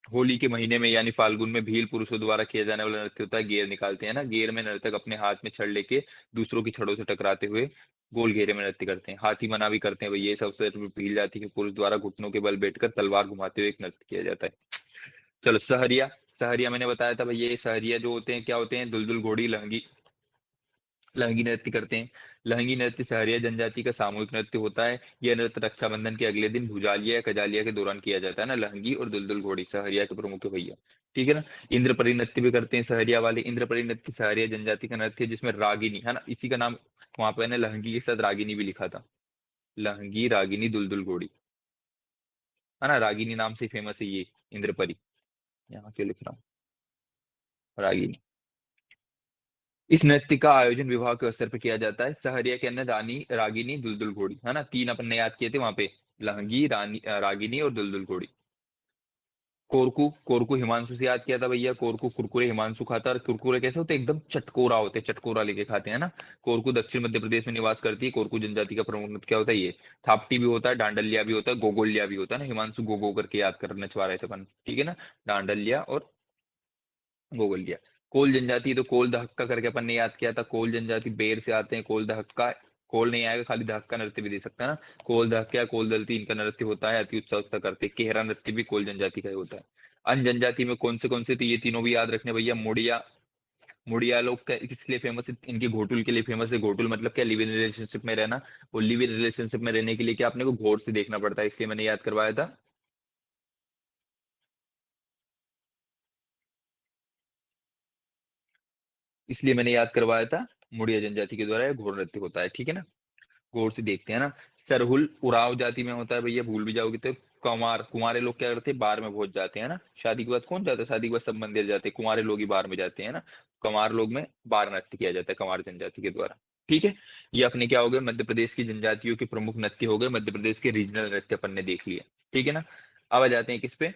होली के महीने में यानी फाल्गुन में भील पुरुषों द्वारा किया जाने वाला नृत्य होता है। गेर निकालते हैं ना, गेर में नर्तक अपने हाथ में छड़ लेके दूसरों की छड़ों से टकराते हुए गोल घेरे में नृत्य करते हैं। हाथी मना भी करते हैं भैया, ये सबसे भील जाति के पुरुष द्वारा घुटनों के बल बैठकर तलवार घुमाते हुए एक नृत्य किया जाता है। चलो सहरिया, सहरिया मैंने बताया था भैया, ये सहरिया जो होते हैं क्या होते हैं, दुलदुल घोड़ी लहंगी, लहंगी नृत्य करते हैं। लहंगी नृत्य सहरिया जनजाति का सामूहिक नृत्य होता है। यह नृत्य रक्षाबंधन के अगले दिन भुजालिया या कजालिया के दौरान किया जाता है ना। लहंगी और दुलदुल घोड़ी सहरिया के प्रमुख है भैया। ठीक है ना। इंद्रपरी नृत्य भी करते हैं सहरिया वाले। इंद्रपरी नृत्य सहरिया जनजाति का नृत्य है जिसमें रागिनी है ना, इसी का नाम वहां पे ना लहंगी के साथ रागिनी भी लिखा था। लहंगी, रागिनी, दुलदुल घोड़ी, है ना, रागिनी नाम से फेमस है ये इंद्रपरी। यहाँ क्यों लिख रहा हूँ रागिनी। इस नृत्य का आयोजन विवाह के अवसर पर किया जाता है। सहरिया के अंदर रानी, रागिनी, दुलदुल घोड़ी, है ना, 3 अपन ने याद किए थे वहां पे, लहंगी, रानी, रागिनी और दुलदुल घोड़ी। कोरकू, कोरकू हिमांशु से याद किया था भैया। कोरकू कुरकुरे हिमांशु खाता है। और कुरकुरे कैसे होते हैं, एकदम चटकोरा होते हैं, चटकोरा लेके खाते हैं ना। कोरकू दक्षिण मध्य प्रदेश में निवास करती है। कोरकू जनजाति का प्रमुख नृत्य क्या होता है, ये थापटी भी होता है, डांडलिया भी होता है, गोगोलिया भी होता है ना। हिमांशु गोगो करके याद कर नचवा रहे थे अपन, ठीक है ना, डांडलिया और गोगलिया। कोल जनजाति, तो कोल दहक्का करके अपन ने याद किया था। कोल जनजाति बेर से आते हैं। कोल दहक्का, कोल नहीं आएगा, खाली दहक्का नृत्य भी दे सकता है ना। कोल दहक्का, कोल दलती, इनका नृत्य होता है। अति उत्साह से करते हैं। केहरा नृत्य भी कोल जनजाति का ही होता है। अन्य जनजाति में कौन से, तो ये तीनों भी याद रखने भैया। मुड़िया, मुड़िया लोग किस लिए फेमस है, इनके घोटुल के लिए फेमस है। घोटुल मतलब क्या, लिव इन रिलेशनशिप में रहना। और लिव इन रिलेशनशिप में रहने के लिए क्या अपने को घोर से देखना पड़ता है, इसलिए मैंने याद करवाया था। इसलिए मैंने याद करवाया था, मुड़िया जनजाति के द्वारा यह घोर नृत्य होता है। ठीक है ना। गौर से देखते हैं ना। सरहुल उराव जाति में होता है भैया, भूल भी जाओगे तो। कुंवारे लोग क्या करते हैं, बार में पहुंच जाते हैं ना। शादी के बाद कौन जाता है, शादी के बाद सब मंदिर जाते हैं, कुंवारे लोग ही बार में जाते हैं ना। कंवार लोग में बार नृत्य किया जाता है कंवार जनजाति के द्वारा। ठीक है, ये अपने क्या हो गए, मध्य प्रदेश की जनजातियों के प्रमुख नृत्य हो गए, मध्य प्रदेश के रीजनल नृत्य अपन ने देख लिए। ठीक है ना। अब आ जाते हैं किस पे,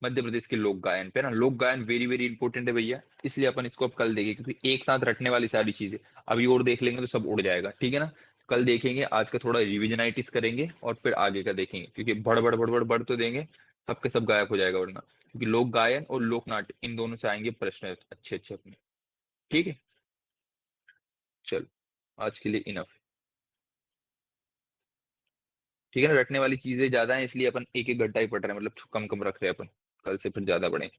मध्य प्रदेश के लोक गायन पे ना। लोक गायन वेरी वेरी इंपॉर्टेंट है भैया, इसलिए अपन इसको अब कल देखेंगे, क्योंकि एक साथ रटने वाली सारी चीजें अभी और देख लेंगे तो सब उड़ जाएगा। ठीक है ना। कल देखेंगे, आज का थोड़ा रिविजनाइटिस करेंगे और फिर आगे का देखेंगे, क्योंकि बड़ तो देंगे, सबके सब गायब हो जाएगा वरना। क्योंकि लोक गायन और लोक नाट्य इन दोनों से आएंगे प्रश्न अच्छे अच्छे अपने। ठीक है, चलो आज के लिए इनफ। ठीक है ना, रटने वाली चीजें ज्यादा है इसलिए अपन एक एक घंटा ही पढ़ रहे हैं, मतलब कम कम रख रहे हैं अपन, कल से फिर ज्यादा पढ़ेंगे।